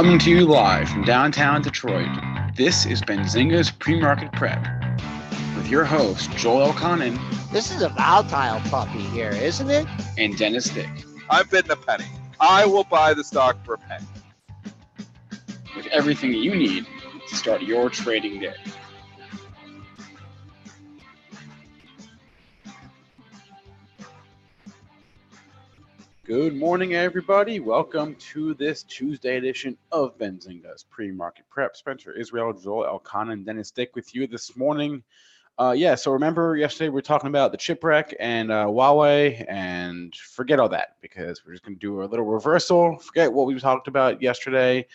Coming to you live from downtown Detroit, this is Benzinga's PreMarket Prep with your host, Joel Elconin. This is a volatile puppy here, isn't it? And Dennis Dick. I'm bidding a penny. I will buy the stock for a penny. With everything you need to start your trading day. Good morning, everybody. Welcome to this Tuesday edition of Benzinga's Pre-Market Prep. Spencer Israel, Joel Elconin, and Dennis Dick with you this morning. So remember yesterday we were talking about the chip wreck and Huawei, and forget all that because we're just going to do a little reversal. Forget what we talked about yesterday.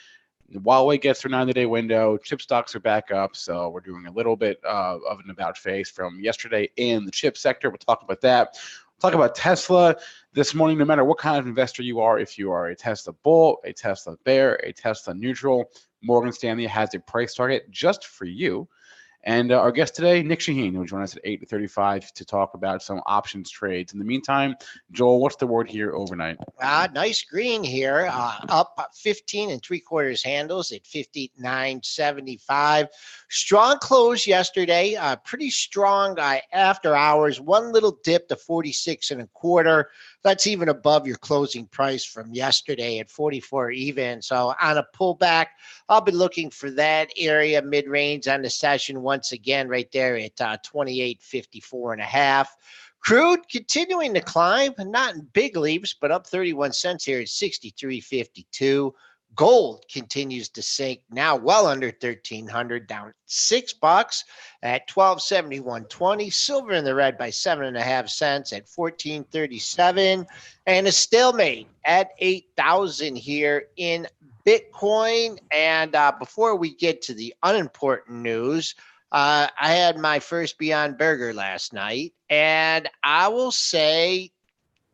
Huawei gets their 90-day window. Chip stocks are back up, so we're doing a little bit of an about face from yesterday in the chip sector. We'll talk about that. Talk about Tesla this morning. No matter what kind of investor you are, if you are a Tesla bull, a Tesla bear, a Tesla neutral, Morgan Stanley has a price target just for you. And our guest today, Nick Chahine, who will join us at 8:35 to talk about some options trades. In the meantime, Joel, what's the word here overnight? Nice green here, up 15 3/4 handles at 59.75. Strong close yesterday, pretty strong after hours. One little dip to 46 1/4. That's even above your closing price from yesterday at 44 even. So on a pullback, I'll be looking for that area mid-range on the session once again right there at 28.54.5. Crude continuing to climb, not in big leaps, but up 31 cents here at 63.52. Gold continues to sink, now well under 1,300, down $6 at 1271.20. Silver in the red by 7.5 cents at 1437, and a stalemate at 8,000 here in Bitcoin. And before we get to the unimportant news, I had my first Beyond Burger last night, and I will say,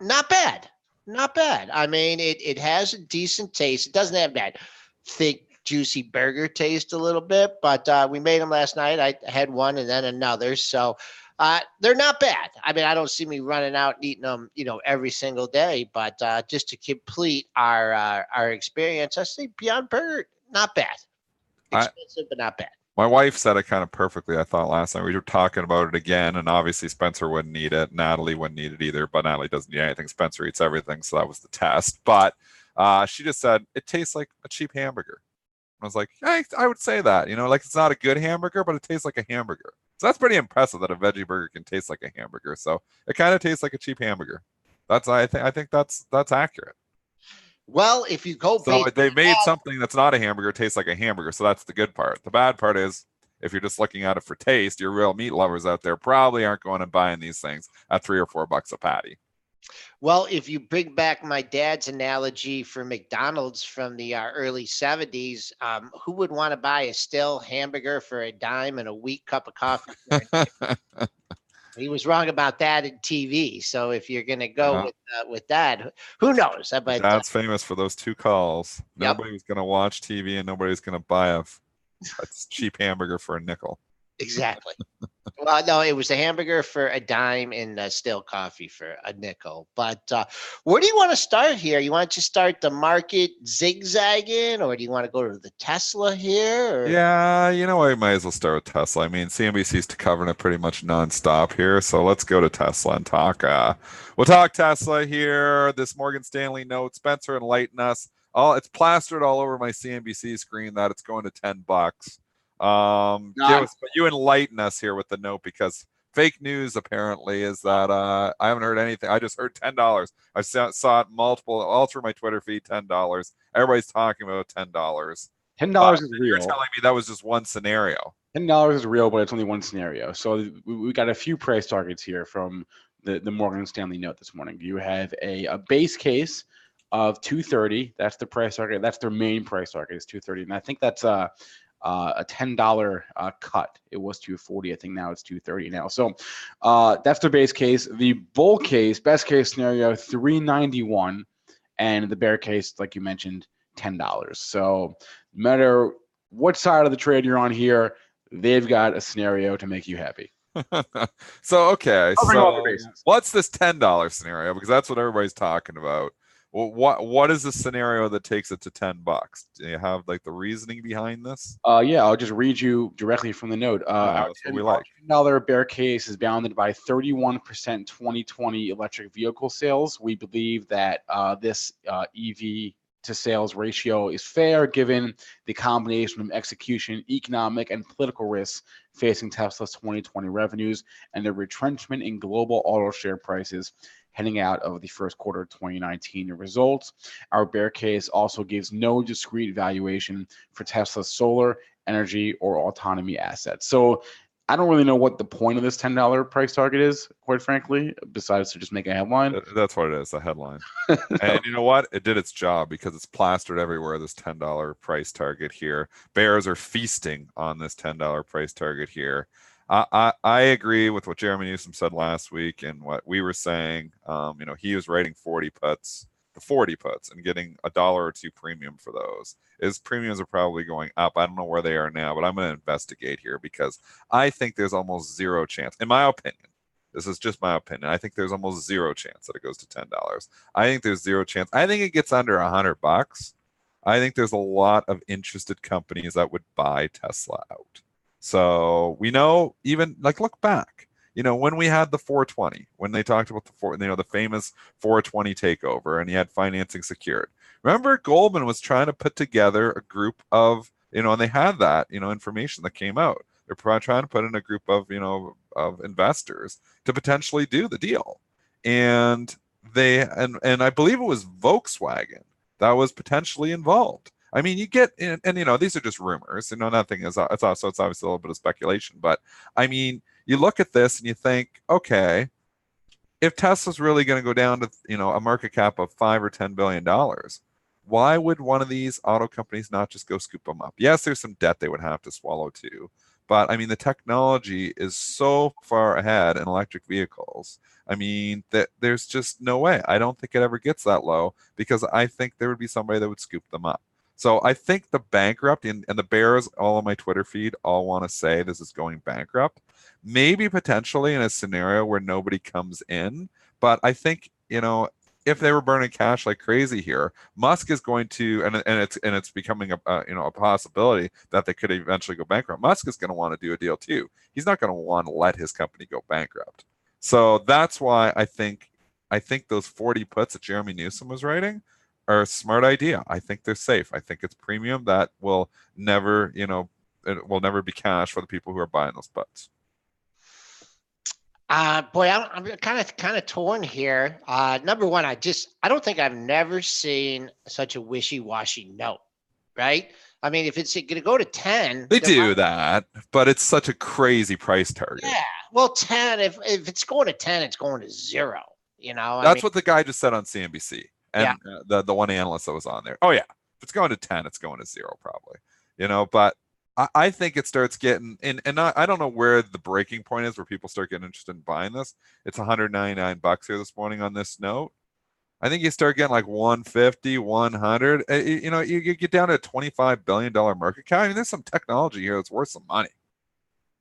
not bad. Not bad. I mean, it has a decent taste. It doesn't have that thick, juicy burger taste a little bit, but we made them last night. I had one and then another. So they're not bad. I mean, I don't see me running out and eating them, every single day, but just to complete our experience, I say Beyond Burger, not bad. Expensive, but not bad. My wife said it kind of perfectly, I thought, last night. We were talking about it again, and obviously Spencer wouldn't eat it. Natalie wouldn't eat it either, but Natalie doesn't eat anything. Spencer eats everything, so that was the test. But she just said, it tastes like a cheap hamburger. I was like, hey, I would say that. Like it's not a good hamburger, but it tastes like a hamburger. So that's pretty impressive that a veggie burger can taste like a hamburger. So it kind of tastes like a cheap hamburger. I think that's accurate. Well, if you go so they made something that's not a hamburger taste like a hamburger, so that's the good part. The bad part is if you're just looking at it for taste, your real meat lovers out there probably aren't going and buying these things at $3 or $4 a patty. Well, if you bring back my dad's analogy for McDonald's from the early 70s, who would want to buy a stale hamburger for a dime and a weak cup of coffee? He was wrong about that in TV. So if you're going to go with that, who knows? But Dad's famous for those two calls. Yep. Nobody was going to watch TV and nobody's going to buy a cheap hamburger for a nickel. Exactly. Well, no, it was a hamburger for a dime and stale coffee for a nickel. But where do you want to start here? You want to start the market zigzagging, or do you want to go to the Tesla here? Or? Yeah, I might as well start with Tesla. I mean, CNBC's covering it pretty much nonstop here, so let's go to Tesla and talk. We'll talk Tesla here. This Morgan Stanley note, Spencer, enlighten us. It's plastered all over my CNBC screen that it's going to $10. But you enlighten us here with the note, because fake news apparently is that I haven't heard anything. I just heard $10. I saw it all through my Twitter feed. $10. Everybody's talking about $10. $10 is real. You're telling me that was just one scenario. $10 is real, but it's only one scenario. So we got a few price targets here from the Morgan Stanley note this morning. You have a base case of 230. That's the price target. That's their main price target is 230, and I think that's a $10 cut. It was 240. I think now it's 230 now. So that's their base case. The bull case, best case scenario, 391, and the bear case, like you mentioned, $10. So no matter what side of the trade you're on here, they've got a scenario to make you happy. So what's this $10 scenario? Because that's what everybody's talking about. Well, what is the scenario that takes it to $10? Do you have like the reasoning behind this? Yeah, I'll just read you directly from the note. That's what we like. $10 bear case is bounded by 31% 2020 electric vehicle sales. We believe that this EV to sales ratio is fair given the combination of execution, economic, and political risks facing Tesla's 2020 revenues and the retrenchment in global auto share prices heading out of the first quarter of 2019 results. Our bear case also gives no discrete valuation for Tesla's solar, energy, or autonomy assets. So I don't really know what the point of this $10 price target is, quite frankly, besides to just make a headline. That's what it is, a headline. And you know what? It did its job because it's plastered everywhere, this $10 price target here. Bears are feasting on this $10 price target here. I agree with what Jeremy Newsom said last week and what we were saying. He was writing 40 puts, the 40 puts, and getting $1 or $2 premium for those. His premiums are probably going up. I don't know where they are now, but I'm going to investigate here because I think there's almost zero chance, in my opinion. This is just my opinion. I think there's almost zero chance that it goes to $10. I think there's zero chance. I think it gets under $100. I think there's a lot of interested companies that would buy Tesla out. So we know, even like look back, when we had the 420, when they talked about the famous 420 takeover, and he had financing secured. Remember, Goldman was trying to put together a group of, and they had that, information that came out. They're trying to put in a group of, of investors to potentially do the deal, and I believe it was Volkswagen that was potentially involved. I mean, you get, and these are just rumors. Nothing is. It's obviously a little bit of speculation, but I mean, you look at this and you think, okay, if Tesla's really going to go down to a market cap of $5 or $10 billion, why would one of these auto companies not just go scoop them up? Yes, there's some debt they would have to swallow too, but I mean, the technology is so far ahead in electric vehicles. I mean, that there's just no way. I don't think it ever gets that low because I think there would be somebody that would scoop them up. So I think the bankrupt and the bears all on my Twitter feed all want to say this is going bankrupt. Maybe potentially in a scenario where nobody comes in. But I think, if they were burning cash like crazy here, Musk is going to, and it's becoming a possibility that they could eventually go bankrupt. Musk is going to want to do a deal too. He's not going to want to let his company go bankrupt. So that's why I think those 40 puts that Jeremy Newsom was writing are a smart idea. I think they're safe. I think it's premium that will never, it will never be cash for the people who are buying those puts. Boy, I'm kind of torn here. Number one, I don't think I've never seen such a wishy-washy note, right? I mean, if it's going to go to 10, they do that, but it's such a crazy price target. Yeah, well, 10. If it's going to 10, it's going to 0. That's what the guy just said on CNBC. And the one analyst that was on there. Oh, yeah. If it's going to 10, it's going to 0 probably. But I think it starts getting, and I don't know where the breaking point is where people start getting interested in buying this. It's $199 here this morning on this note. I think you start getting like 150, 100. You get down to a $25 billion market cap. I mean, there's some technology here that's worth some money.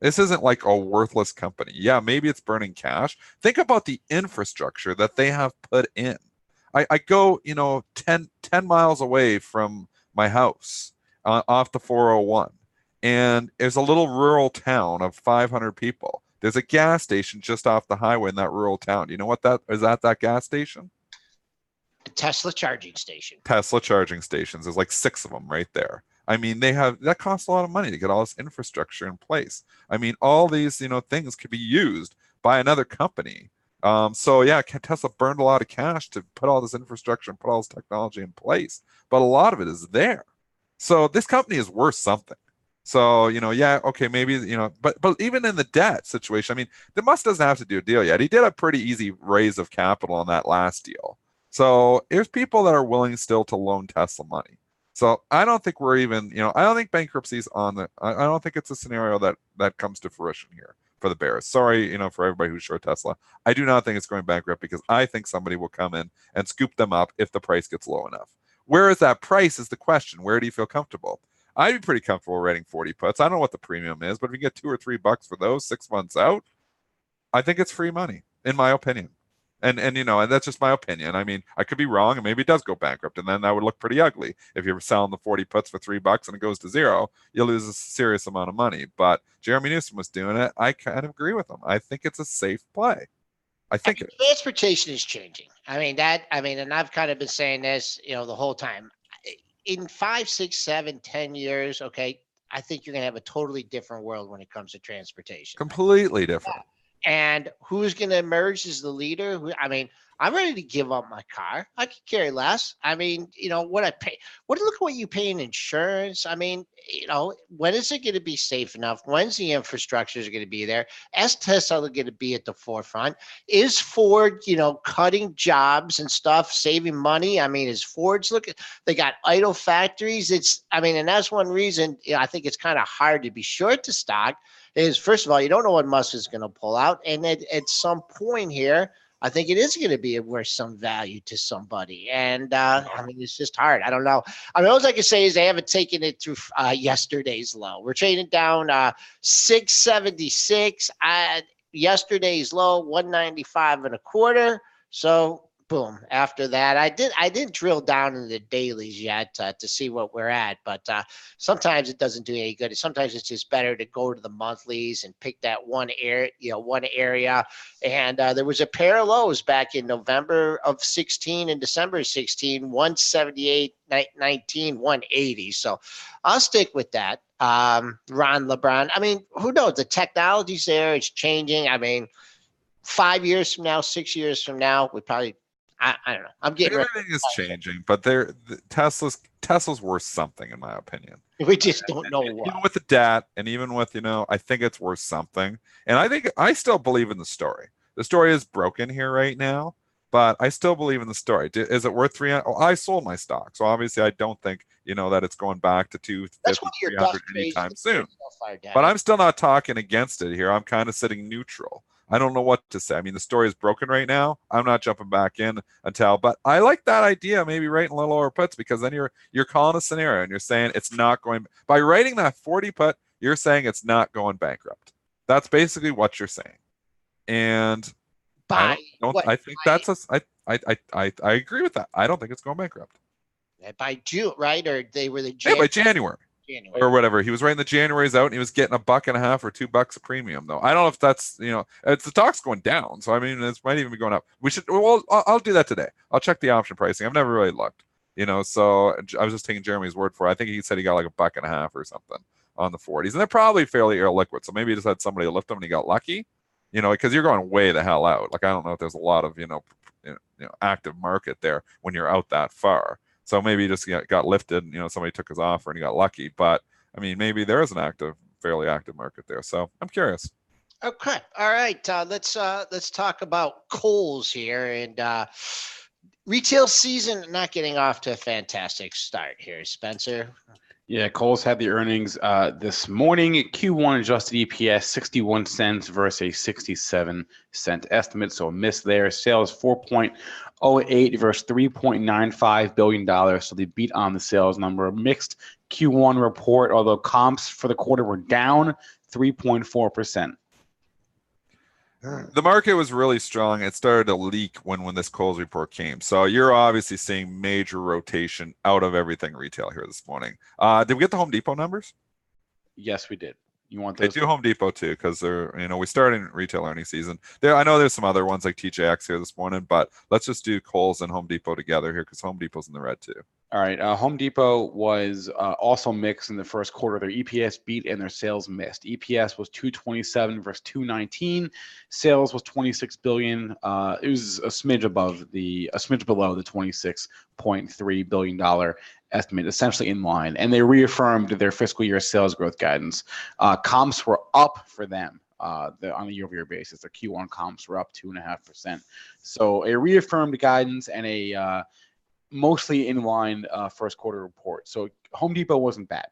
This isn't like a worthless company. Yeah, maybe it's burning cash. Think about the infrastructure that they have put in. I go, 10 miles away from my house off the 401. And there's a little rural town of 500 people. There's a gas station just off the highway in that rural town. You know what that is at that gas station? A Tesla charging station. Tesla charging stations. There's like 6 of them right there. I mean, that costs a lot of money to get all this infrastructure in place. I mean, all these, things could be used by another company. So yeah, Tesla burned a lot of cash to put all this infrastructure and put all this technology in place, but a lot of it is there. So this company is worth something. So, yeah, okay, maybe, but even in the debt situation, I mean, the Musk doesn't have to do a deal yet. He did a pretty easy raise of capital on that last deal. So there's people that are willing still to loan Tesla money. So I don't think we're even, I don't think bankruptcy's on I don't think it's a scenario that comes to fruition here for the bears. Sorry, for everybody who's short Tesla. I do not think it's going bankrupt because I think somebody will come in and scoop them up if the price gets low enough. Where is that price is the question. Where do you feel comfortable? I'd be pretty comfortable writing 40 puts. I don't know what the premium is, but if you get $2 or $3 for those 6 months out, I think it's free money, in my opinion. And that's just my opinion. I mean, I could be wrong, and maybe it does go bankrupt, and then that would look pretty ugly. If you're selling the 40 puts for $3 and it goes to zero, you lose a serious amount of money. But Jeremy Newsom was doing it. I kind of agree with him. I think it's a safe play. I think transportation is changing. And I've kind of been saying this, the whole time. In 5, 6, 7, 10 years, okay, I think you're going to have a totally different world when it comes to transportation. Completely different. Yeah. And who's going to emerge as the leader? I'm ready to give up my car. I could carry less. What I pay. Look at what you pay in insurance. When is it going to be safe enough? When's the infrastructure going to be there? Is Tesla going to be at the forefront? Is Ford, cutting jobs and stuff, saving money? Is Ford's they got idle factories. And that's one reason I think it's kind of hard to be short the stock. Is first of all, you don't know what Musk is going to pull out. And at some point here, I think it is going to be worth some value to somebody. And it's just hard. I don't know. All I can say is they haven't taken it through yesterday's low. We're trading down 676. Yesterday's low, 195 and a quarter. So boom. After that, I didn't drill down in the dailies yet to see what we're at, but sometimes it doesn't do any good. Sometimes it's just better to go to the monthlies and pick that one area. And there was a pair of lows back in November of 16 and December of 16, 178, 19, 180. So I'll stick with that. Ron LeBron. Who knows? The technology's there. It's changing. 5 years from now, 6 years from now, we probably. I don't know. I'm getting everything is changing, but Tesla's worth something in my opinion. We just don't know what. Even with the debt, and even with I think it's worth something. And I still believe in the story. The story is broken here right now, but I still believe in the story. Is it worth 300? Oh, I sold my stock, so obviously I don't think that it's going back to 250, 300 anytime soon. But I'm still not talking against it here. I'm kind of sitting neutral. I don't know what to say. The story is broken right now. I'm not jumping back in until, but I like that idea, maybe writing a little lower puts, because then you're calling a scenario and you're saying it's not going, by writing that 40 put, you're saying it's not going bankrupt. That's basically what you're saying. And I agree with that. I don't think it's going bankrupt. By June, right? Or they were the by January. Or whatever. He was writing the January's out and he was getting $1.50 or $2 a premium though. I don't know if that's, it's the stock's going down. So it might even be going up. I'll do that today. I'll check the option pricing. I've never really looked, so I was just taking Jeremy's word for it. I think he said he got like $1.50 or something on the 40s, and they're probably fairly illiquid. So maybe he just had somebody lift them and he got lucky, because you're going way the hell out. Like, I don't know if there's a lot of, active market there when you're out that far. So maybe he just got lifted, somebody took his offer and he got lucky. But maybe there is fairly active market there. So I'm curious. Okay. All right. Let's talk about Kohl's here, and retail season not getting off to a fantastic start here, Spencer. Yeah, Kohl's had the earnings this morning. Q1 adjusted EPS 61 cents versus a 67-cent estimate, so a miss there. Sales 4.08 versus $3.95 billion, so they beat on the sales number. A mixed Q1 report, although comps for the quarter were down 3.4%. The market was really strong. It started to leak when this Kohl's report came. So you're obviously seeing major rotation out of everything retail here this morning. Did we get the Home Depot numbers? Yes, we did. You want those? They do Home Depot too, because they're, we started in retail earnings season. I know there's some other ones like TJX here this morning, but let's just do Kohl's and Home Depot together here, because Home Depot's in the red too. All right. Home Depot was also mixed in the first quarter. Their EPS beat and their sales missed. EPS was $2.27 versus $2.19. Sales was $26 billion. It was a smidge below the $26.3 billion estimate, essentially in line. And they reaffirmed their fiscal year sales growth guidance. Comps were up for them. On a year-over-year basis, their Q1 comps were up 2.5%. So a reaffirmed guidance and a mostly in line first quarter report. So Home Depot wasn't bad.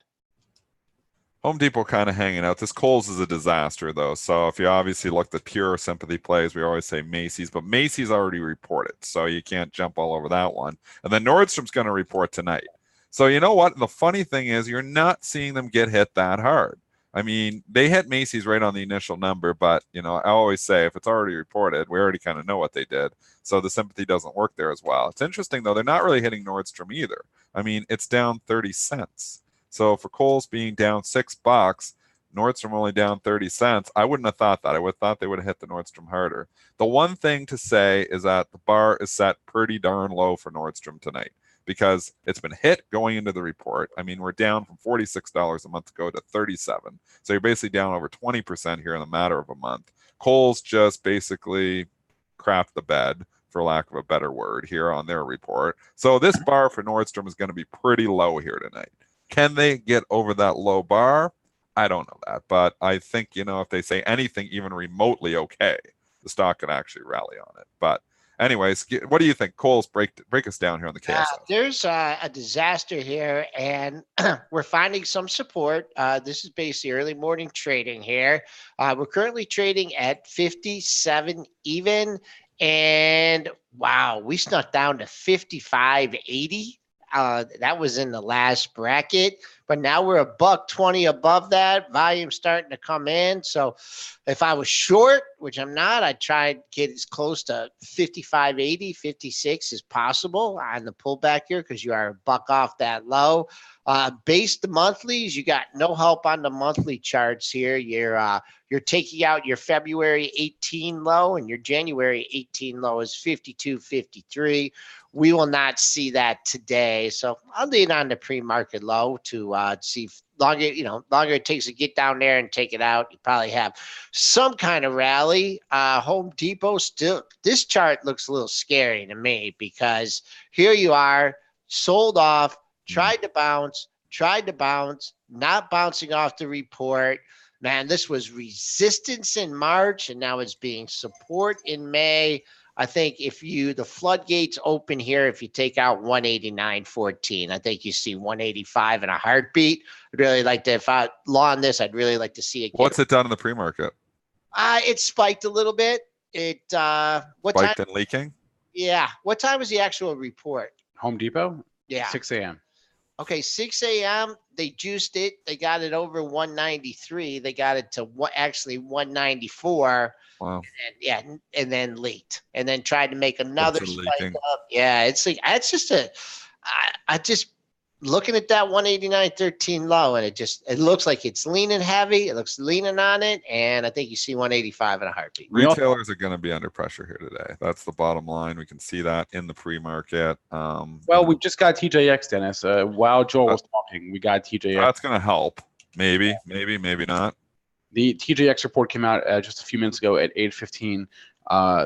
Home Depot kind of hanging out. This Kohl's is a disaster though. So if you obviously look at pure sympathy plays, we always say Macy's, but Macy's already reported, so you can't jump all over that one. And then Nordstrom's going to report tonight. So you know what? The funny thing is you're not seeing them get hit that hard. I mean, they hit Macy's right on the initial number, but I always say if it's already reported, we already kind of know what they did. So the sympathy doesn't work there as well. It's interesting though, they're not really hitting Nordstrom either. I mean, it's down 30 cents. So for Kohl's being down $6, Nordstrom only down 30 cents. I wouldn't have thought that. I would have thought they would have hit the Nordstrom harder. The one thing to say is that the bar is set pretty darn low for Nordstrom tonight, because it's been hit going into the report. I mean, we're down from $46 a month ago to 37. So you're basically down over 20% here in a matter of a month. Kohl's just basically crapped the bed, for lack of a better word, here on their report. So this bar for Nordstrom is going to be pretty low here tonight. Can they get over that low bar? I don't know that, but I think, if they say anything even remotely okay, the stock could actually rally on it. But anyways, what do you think? Kohl's, break us down here on the KSF. There's a disaster here, and we're finding some support. This is basically early morning trading here. We're currently trading at 57 even, and wow, we snuck down to 55.80. That was in the last bracket, but now we're $1.20 above that. Volume starting to come in. So if I was short, which I'm not, I'd try and get as close to 55.80, 56 as possible on the pullback here, because you are $1 off that low. Base the monthlies, you got no help on the monthly charts here. You're taking out your February 18 low, and your January 18 low is 52.53. We will not see that today. So I'll lean on the pre-market low to see if longer it takes to get down there and take it out. You probably have some kind of rally. Home Depot still, this chart looks a little scary to me, because here you are, sold off, tried to bounce, not bouncing off the report. Man, this was resistance in March, and now it's being support in May. I think the floodgates open here, if you take out 189.14, I think you see 185 in a heartbeat. I'd really like to, if I long this, I'd really like to see it. What's it done in the pre-market? It spiked a little bit. What spiked time? And leaking? Yeah. What time was the actual report? Home Depot? Yeah. 6 a.m. Okay, 6 a.m. They juiced it. They got it over 193. They got it to actually 194. Wow. And then leaked, and then tried to make another spike up. Yeah, it's just I just looking at that 189.13 low, and it looks like it's leaning heavy. It looks leaning on it, and I think you see 185 in a heartbeat. Retailers are going to be under pressure here today. That's the bottom line. We can see that in the pre-market. Well, we just got TJX, Dennis. While Joel was talking, we got TJX. That's going to help. Maybe not. The TJX report came out just a few minutes ago at 8:15.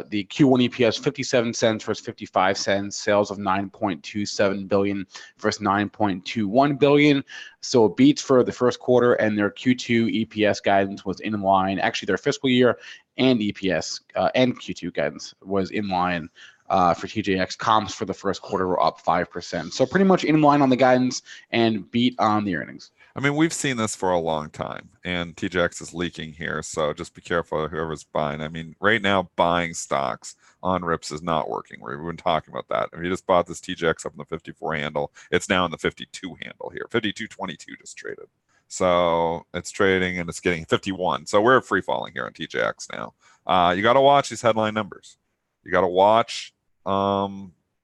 The Q1 EPS 57 cents versus 55 cents. Sales of 9.27 billion versus 9.21 billion. So it beats for the first quarter, and their Q2 EPS guidance was in line. Actually, their fiscal year and EPS and Q2 guidance was in line. For TJX, comps for the first quarter were up 5%. So pretty much in line on the guidance and beat on the earnings. I mean, we've seen this for a long time, and TJX is leaking here, so just be careful whoever's buying. I mean, right now, buying stocks on rips is not working. We've been talking about that. If you just bought this TJX up in the 54 handle, it's now in the 52 handle here. 52.22 just traded. So it's trading, and it's getting 51. So we're free falling here on TJX now. You got to watch these headline numbers. You got to watch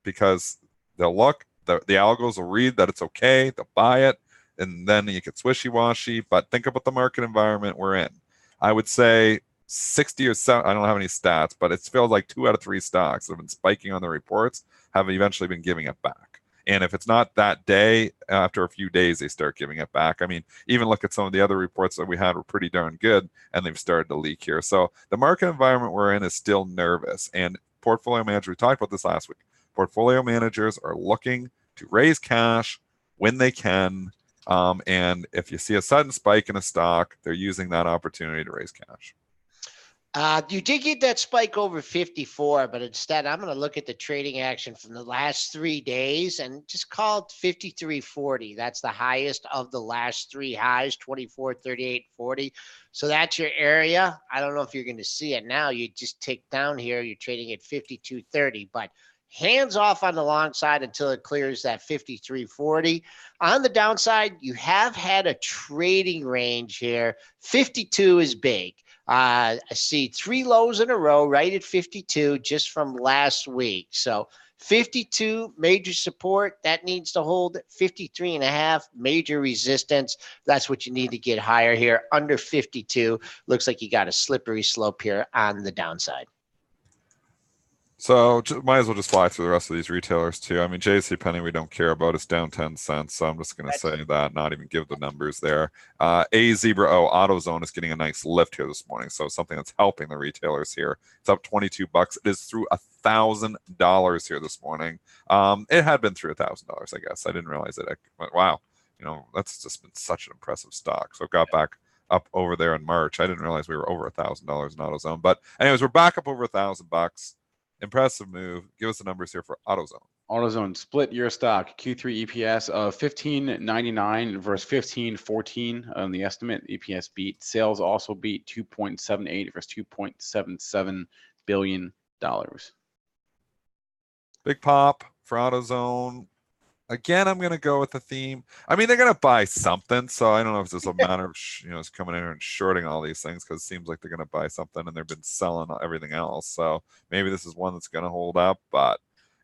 because they'll look, the algos will read that it's okay, they'll buy it, and then you get swishy-washy. But think about the market environment we're in. I would say 60 or 70, I don't have any stats, but it feels like 2 out of 3 stocks that have been spiking on the reports have eventually been giving it back. And if it's not that day, after a few days, they start giving it back. I mean, even look at some of the other reports that we had were pretty darn good, and they've started to leak here. So the market environment we're in is still nervous. And portfolio managers, we talked about this last week, portfolio managers are looking to raise cash when they can. And if you see a sudden spike in a stock, they're using that opportunity to raise cash. You did get that spike over 54, but instead I'm going to look at the trading action from the last 3 days and just call it 53.40. That's the highest of the last 3 highs, 24, 38, 40. So that's your area. I don't know if you're going to see it now. You just tick down here. You're trading at 52.30, but hands off on the long side until it clears that 53.40. On the downside, you have had a trading range here. 52 is big. I see 3 lows in a row right at 52 just from last week. So 52 major support that needs to hold. 53.5 major resistance. That's what you need to get higher here. Under 52 looks like you got a slippery slope here on the downside. So might as well just fly through the rest of these retailers too. I mean, JCPenney we don't care about. It's down 10 cents. So I'm just going to say that, not even give the numbers there. AutoZone is getting a nice lift here this morning. So something that's helping the retailers here. It's up 22 bucks. It is through $1,000 here this morning. It had been through $1,000, I guess. I didn't realize it. I went, wow, that's just been such an impressive stock. So it got back up over there in March. I didn't realize we were over $1,000 in AutoZone. But anyways, we're back up over $1,000. Impressive move. Give us the numbers here for AutoZone. AutoZone split your stock Q3 EPS of $15.99 versus $15.14 on the estimate. EPS beat. Sales also beat 2.78 versus $2.77 billion. Big pop for AutoZone. Again, I'm going to go with the theme. I mean, they're going to buy something, so I don't know if it's a matter of it's coming in here and shorting all these things, because it seems like they're going to buy something and they've been selling everything else. So maybe this is one that's going to hold up,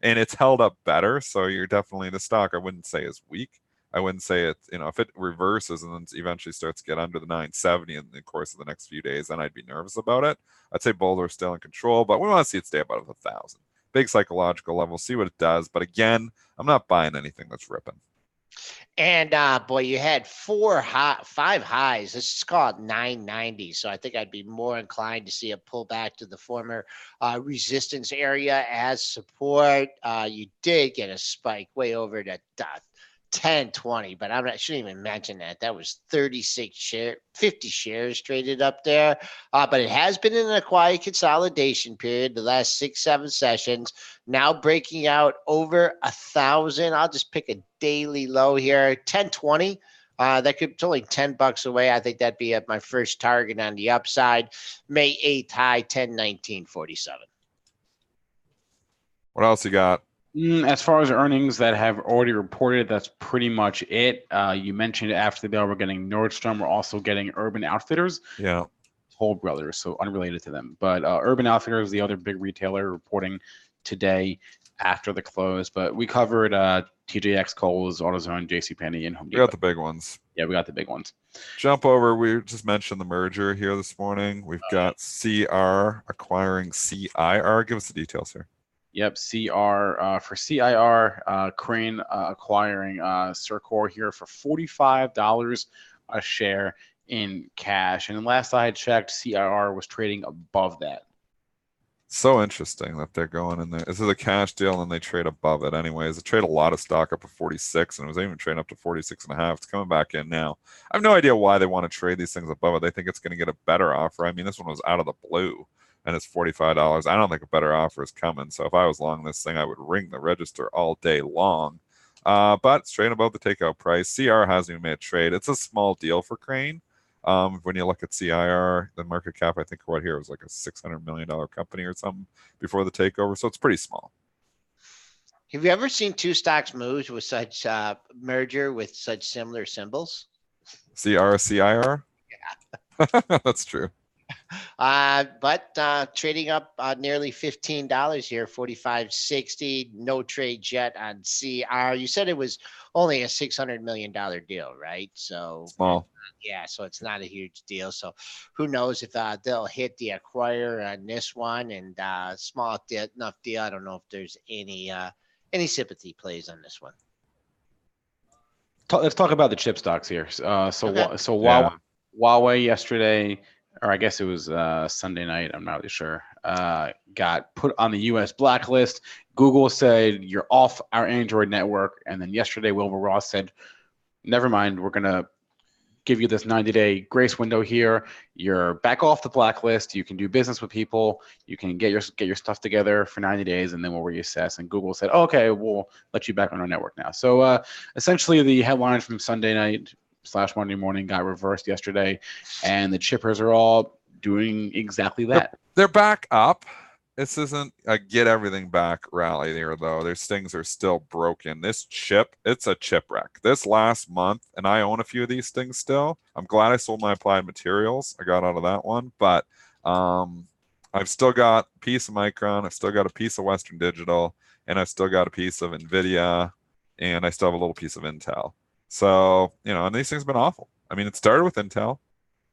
and it's held up better. So you're definitely the stock. I wouldn't say is weak. I wouldn't say it. If it reverses and then eventually starts to get under the 970 in the course of the next few days, then I'd be nervous about it. I'd say Boulder is still in control, but we want to see it stay above 1,000. Big psychological level, see what it does. But again, I'm not buying anything that's ripping. And boy, you had 5 highs. This is called 990. So I think I'd be more inclined to see a pull back to the former resistance area as support. You did get a spike way over to 1020, but I shouldn't even mention that. That was 50 shares traded up there. But it has been in a quiet consolidation period the last 6-7 sessions. Now breaking out over 1,000. I'll just pick a daily low here, 1020. It's only $10 away. I think that'd be at my first target on the upside. May 8th high, 1019.47. What else you got? As far as earnings that have already reported, that's pretty much it. You mentioned after the bell, we're getting Nordstrom. We're also getting Urban Outfitters. Yeah. Toll Brothers, so unrelated to them. But Urban Outfitters, the other big retailer, reporting today after the close. But we covered TJX, Kohl's, AutoZone, JCPenney, and Home Depot. We got the big ones. Yeah, we got the big ones. Jump over. We just mentioned the merger here this morning. We've got CR acquiring CIR. Give us the details here. Yep, CR for CIR, Crane acquiring Circor here for $45 a share in cash. And last I had checked, CIR was trading above that. So interesting that they're going in there. This is a cash deal and they trade above it anyways. They trade a lot of stock up to 46 and it was even trading up to 46.5. It's coming back in now. I have no idea why they want to trade these things above it. They think it's going to get a better offer. I mean, this one was out of the blue. And it's $45. I don't think a better offer is coming. So if I was long this thing, I would ring the register all day long. But it's trading above the takeout price. CR hasn't even made a trade. It's a small deal for Crane. When you look at CIR, the market cap, I think right here was like a $600 million company or something before the takeover. So it's pretty small. Have you ever seen two stocks move with such merger with such similar symbols? CR, CIR? Yeah. That's true. But trading up nearly $15 here, $45.60. No trade yet on CR. You said it was only a $600 million deal, right? So small. Yeah, so it's not a huge deal. So who knows if they'll hit the acquire on this one, and small enough deal. I don't know if there's any sympathy plays on this one. Let's talk about the chip stocks here. Okay. Huawei yesterday, or I guess it was Sunday night, I'm not really sure, got put on the U.S. blacklist. Google said, you're off our Android network. And then yesterday, Wilbur Ross said, never mind, we're going to give you this 90-day grace window here. You're back off the blacklist. You can do business with people. You can get your stuff together for 90 days, and then we'll reassess. And Google said, okay, we'll let you back on our network now. So essentially, the headline from Sunday night / Monday morning got reversed yesterday, and the chippers are all doing exactly that. They're back up, this isn't a get everything back rally there, though. There's things are still broken. This chip, it's a chip wreck. This last month, and I own a few of these things still. I'm glad I sold my Applied Materials. I got out of that one, but I've still got a piece of Micron. I've still got a piece of Western Digital, and I've still got a piece of NVIDIA, and I still have a little piece of Intel. So, and these things have been awful. I mean, it started with Intel,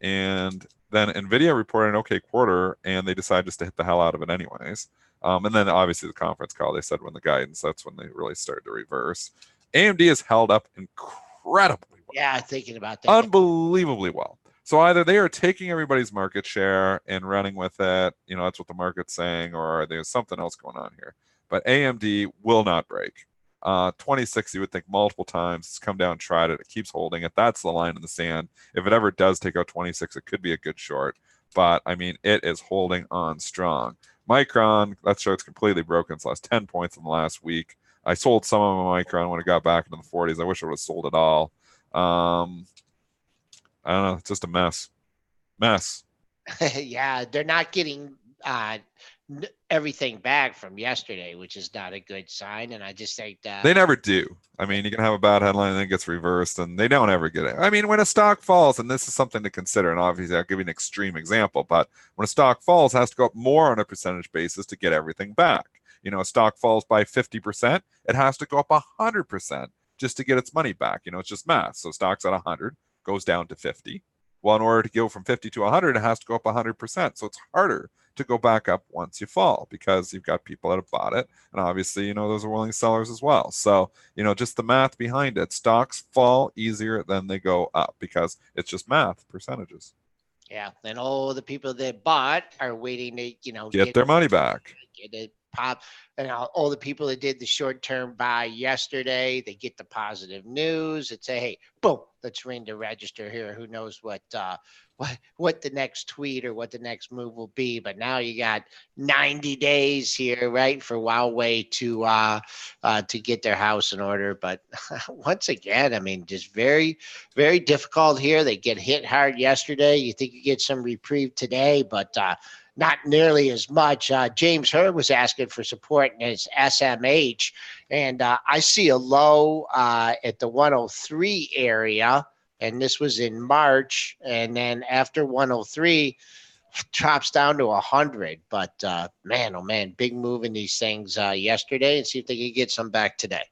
and then NVIDIA reported an okay quarter, and they decided just to hit the hell out of it anyways. And then obviously the conference call, they said when the guidance, that's when they really started to reverse. AMD has held up incredibly well. Yeah, thinking about that. Unbelievably well. So either they are taking everybody's market share and running with it, that's what the market's saying, or there's something else going on here. But AMD will not break. 2060, you would think multiple times. It's come down, tried it. It keeps holding it. That's the line in the sand. If it ever does take out 26, it could be a good short. But, I mean, it is holding on strong. Micron, that short's completely broken. It's lost 10 points in the last week. I sold some of my Micron when it got back into the 40s. I wish I would have sold it all. I don't know. It's just a mess. Yeah, they're not getting everything back from yesterday, which is not a good sign. And I just think that they never do. I mean, you can have a bad headline and then it gets reversed, and they don't ever get it. I mean, when a stock falls, and this is something to consider, and obviously I'll give you an extreme example, but when a stock falls, it has to go up more on a percentage basis to get everything back. A stock falls by 50%, it has to go up 100% just to get its money back. It's just math. So stock's at 100, goes down to 50. Well, in order to go from 50 to 100, it has to go up 100%. So it's harder to go back up once you fall because you've got people that have bought it. And obviously, those are willing sellers as well. So, just the math behind it. Stocks fall easier than they go up because it's just math, percentages. Yeah. And all the people that bought are waiting to, get their money back. Get it pop. And all the people that did the short-term buy yesterday, they get the positive news. It's a, hey, boom, let's ring the register here. Who knows what the next tweet or what the next move will be. But now you got 90 days here, right, for Huawei to get their house in order. But once again, I mean, just very, very difficult here. They get hit hard yesterday. You think you get some reprieve today, but not nearly as much. James Hurd was asking for support in his SMH, and I see a low at the 103 area, and this was in March, and then after 103, drops down to 100. But man, oh man, big move in these things yesterday, and see if they can get some back today.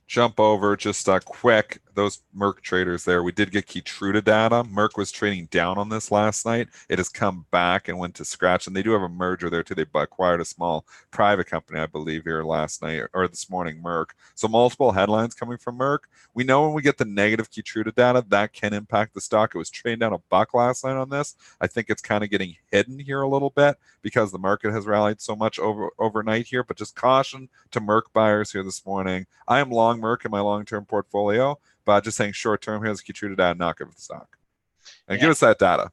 Jump over just quick. Those Merck traders there. We did get Keytruda data. Merck was trading down on this last night. It has come back and went to scratch. And they do have a merger there too. They acquired a small private company, I believe, here last night or this morning, Merck. So multiple headlines coming from Merck. We know when we get the negative Keytruda data, that can impact the stock. It was trading down $1 last night on this. I think it's kind of getting hidden here a little bit because the market has rallied so much overnight here. But just caution to Merck buyers here this morning. I am long Merck in my long-term portfolio, but just saying short-term, here's Keytruda data, not good for the stock. And give us that data.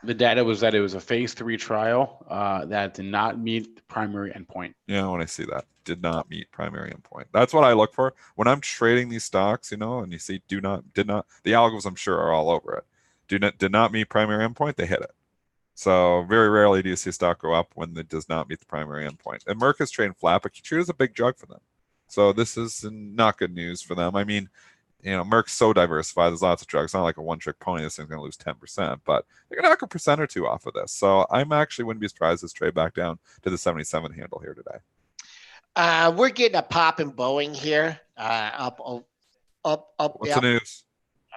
The data was that it was a phase 3 trial that did not meet the primary endpoint. Yeah, when I see that, did not meet primary endpoint. That's what I look for when I'm trading these stocks, and you see did not, the algos I'm sure are all over it. Did not meet primary endpoint, they hit it. So very rarely do you see a stock go up when it does not meet the primary endpoint. And Merck is trading flat, but Keytruda is a big drug for them. So this is not good news for them. I mean, Merck's so diversified. There's lots of drugs. It's not like a one-trick pony. This thing's going to lose 10%, but they're going to knock 1% or 2% off of this. So I'm actually wouldn't be surprised this trade back down to the 77 handle here today. We're getting a pop in Boeing here. Up. What's the news?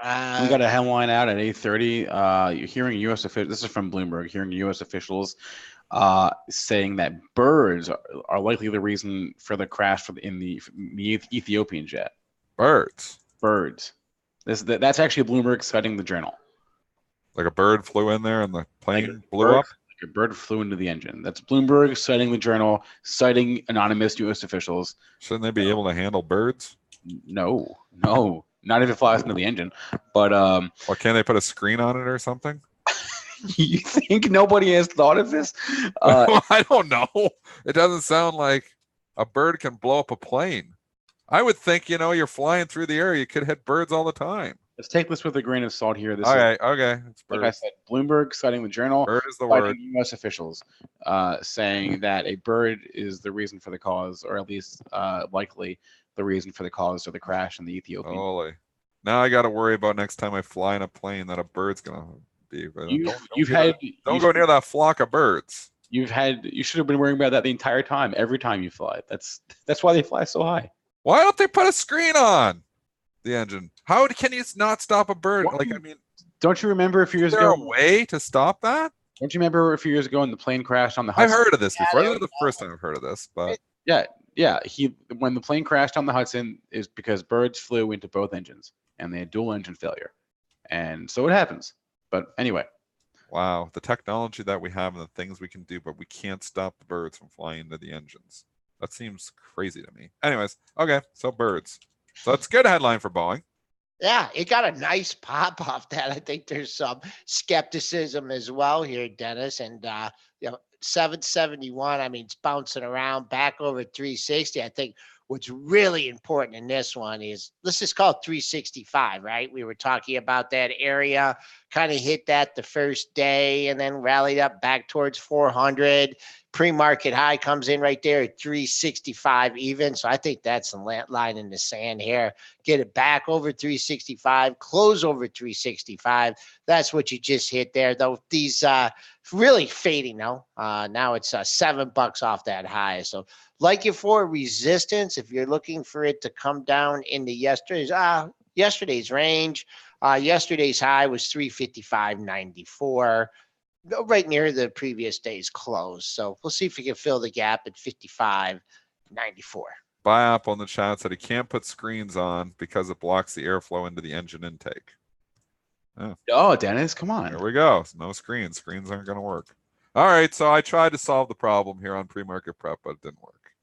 We got a headline out at 8:30. You're hearing U.S. officials. This is from Bloomberg. Hearing U.S. officials saying that birds are likely the reason for the crash in the Ethiopian jet. Birds. That's actually Bloomberg citing the journal. Like a bird flew in there and the plane blew up? Like a bird flew into the engine. That's Bloomberg citing the journal, citing anonymous U.S. officials. Shouldn't they be able to handle birds? No. Not if it flies into the engine. But or can they put a screen on it or something? You think nobody has thought of this? I don't know. It doesn't sound like a bird can blow up a plane. I would think, you're flying through the air, you could hit birds all the time. let's take this with a grain of salt here. This is, Okay. It's like I birds. said, Bloomberg citing the Journal, Bird is the citing word. U.S. officials, saying that a bird is the reason for the cause, or at least likely the reason for the cause of the crash in the Ethiopian. Holy. Now I got to worry about next time I fly in a plane that a bird's gonna be. Don't go near that flock of birds. You should have been worrying about that the entire time, every time you fly. That's why they fly so high. Why don't they put a screen on the engine? How can you not stop a bird? Don't you remember a few years ago? ago? Is there a way to stop that? Don't you remember a few years ago when the plane crashed on the Hudson? I've heard of this before. This is the first time I've heard of this, but yeah. When the plane crashed on the Hudson is because birds flew into both engines and they had dual engine failure, and so it happens. But anyway. Wow, the technology that we have and the things we can do, but we can't stop the birds from flying into the engines. That seems crazy to me. Anyways, okay, so birds. So that's a good headline for Boeing. Yeah, it got a nice pop off that. I think there's some skepticism as well here, Dennis. And 771, I mean, it's bouncing around back over 360. I think what's really important in this one is, let's just call it 365, right? We were talking about that area, kind of hit that the first day and then rallied up back towards 400. Pre-market high comes in right there at 365 even. So I think that's a line in the sand here. Get it back over 365, close over 365. That's what you just hit there, though. These really fading now. Now it's $7 off that high. So like it for resistance, if you're looking for it to come down into yesterday's range, yesterday's high was 355.94. Right near the previous day's close. So we'll see if we can fill the gap at 55.94. Buy Apple in the chat said he can't put screens on because it blocks the airflow into the engine intake. Oh, Dennis, come on. There we go. No screens. Screens aren't going to work. All right, so I tried to solve the problem here on pre-market prep, but it didn't work.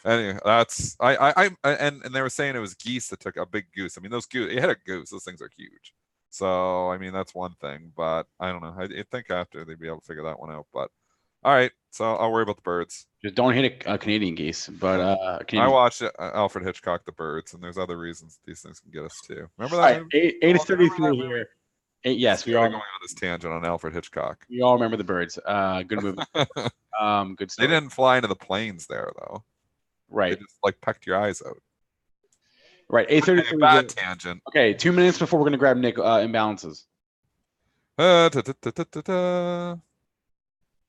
Anyway, that's and they were saying it was geese that took a big goose. I mean, those goose, it had a goose. Those things are huge. So, I mean, that's one thing, but I don't know. I think after they'd be able to figure that one out. But all right, so I'll worry about the birds. Just don't hit a Canadian geese. But I watched Alfred Hitchcock, The Birds, and there's other reasons these things can get us too. Remember that? All right, 8:33 here. Yes, we all going on this tangent on Alfred Hitchcock. We all remember The Birds. Good movie. Good story. They didn't fly into the planes there though. Right. They just pecked your eyes out. Right, 8:33. Bad tangent. Okay, 2 minutes before we're going to grab Nick imbalances.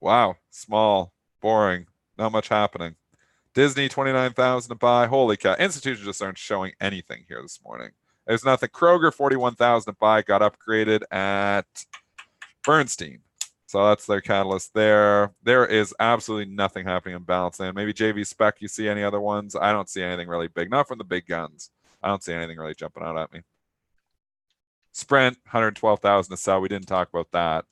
Wow, small, boring, not much happening. Disney 29,000 to buy. Holy cow! Institutions just aren't showing anything here this morning. There's nothing. Kroger 41,000 to buy. Got upgraded at Bernstein. So that's their catalyst there. There is absolutely nothing happening in balance land. Maybe JV Spec. You see any other ones? I don't see anything really big. Not from the big guns. I don't see anything really jumping out at me. Sprint, 112,000 to sell. We didn't talk about that.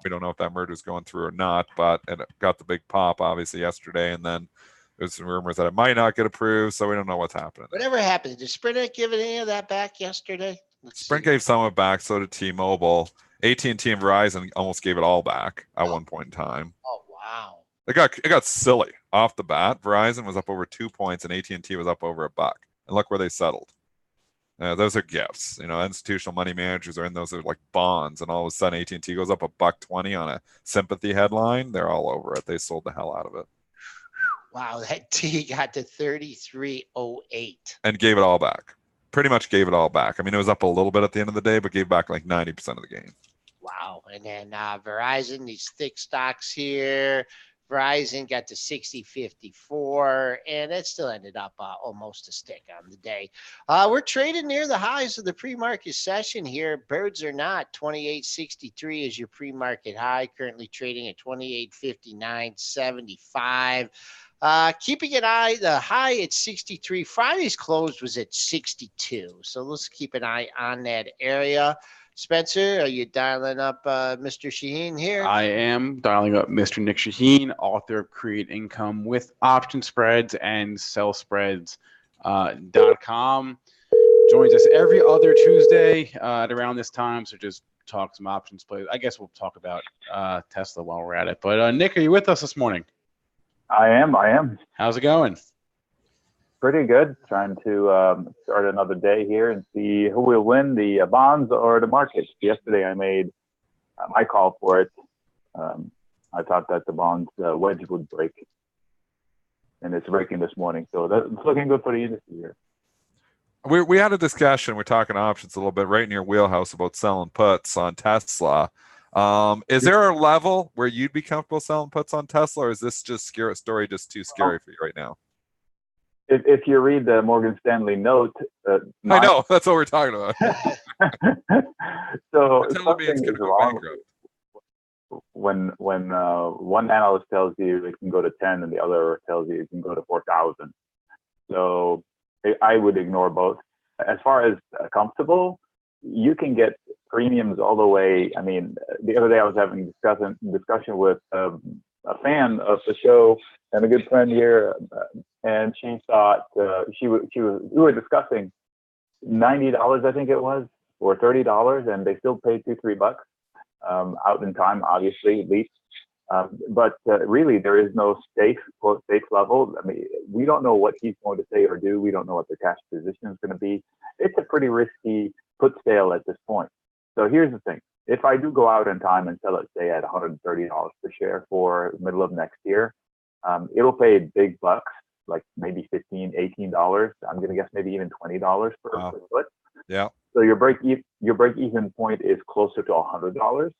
We don't know if that merger is going through or not, but it got the big pop, obviously, yesterday. And then there's some rumors that it might not get approved, so we don't know what's happening. Whatever happened, did Sprint give any of that back yesterday? Sprint gave some of it back, so did T-Mobile. AT&T and Verizon almost gave it all back at one point in time. Oh, wow. It got silly off the bat. Verizon was up over 2 points, and AT&T was up over $1. And look where they settled. Those are gifts. Institutional money managers are in those are like bonds, and all of a sudden AT&T goes up $1.20 on a sympathy headline. They're all over it. They sold the hell out of it. Wow, that T got to 33.08 and gave it all back. Pretty much gave it all back. I mean, it was up a little bit at the end of the day, but gave back like 90% of the gain. Wow, and then Verizon, these thick stocks here. Verizon got to 60.54, and it still ended up almost a stick on the day. We're trading near the highs of the pre-market session here. Birds are not. 28.63 is your pre-market high, currently trading at 28.59.75. Keeping an eye, the high at 63. Friday's close was at 62, so let's keep an eye on that area. Spencer, are you dialing up Mr. Chahine here? I am dialing up Mr. Nick Chahine, author of Create Income with Option Spreads and sellspreads.com. Joins us every other Tuesday at around this time, so just talk some options plays. I guess we'll talk about Tesla while we're at it. But Nick, are you with us this morning? I am. How's it going? Pretty good. Trying to start another day here and see who will win, the bonds or the markets. Yesterday I made my call for it. I thought that the bonds wedge would break, and it's breaking this morning. So that's looking good for the industry here. We had a discussion. We're talking options a little bit right in your wheelhouse about selling puts on Tesla. Is there a level where you'd be comfortable selling puts on Tesla, or is this just story just too scary for you right now? If you read the Morgan Stanley note, I know that's what we're talking about. So something is wrong bankrupt. when one analyst tells you it can go to 10 and the other tells you it can go to 4,000. So I would ignore both. As far as comfortable, you can get premiums all the way. I mean, the other day I was having a discussion with a fan of the show and a good friend here, and she thought we were discussing $90, I think it was, or $30, and they still paid $2-3 out in time, obviously, at least. But really, there is no safe, quote, safe level. I mean, we don't know what he's going to say or do. We don't know what their cash position is going to be. It's a pretty risky put sale at this point. So here's the thing. If I do go out in time and sell it, say, at $130 per share for the middle of next year, it'll pay big bucks, like maybe $15, $18. I'm going to guess maybe even $20 per foot. Yeah. So your break even point is closer to $100.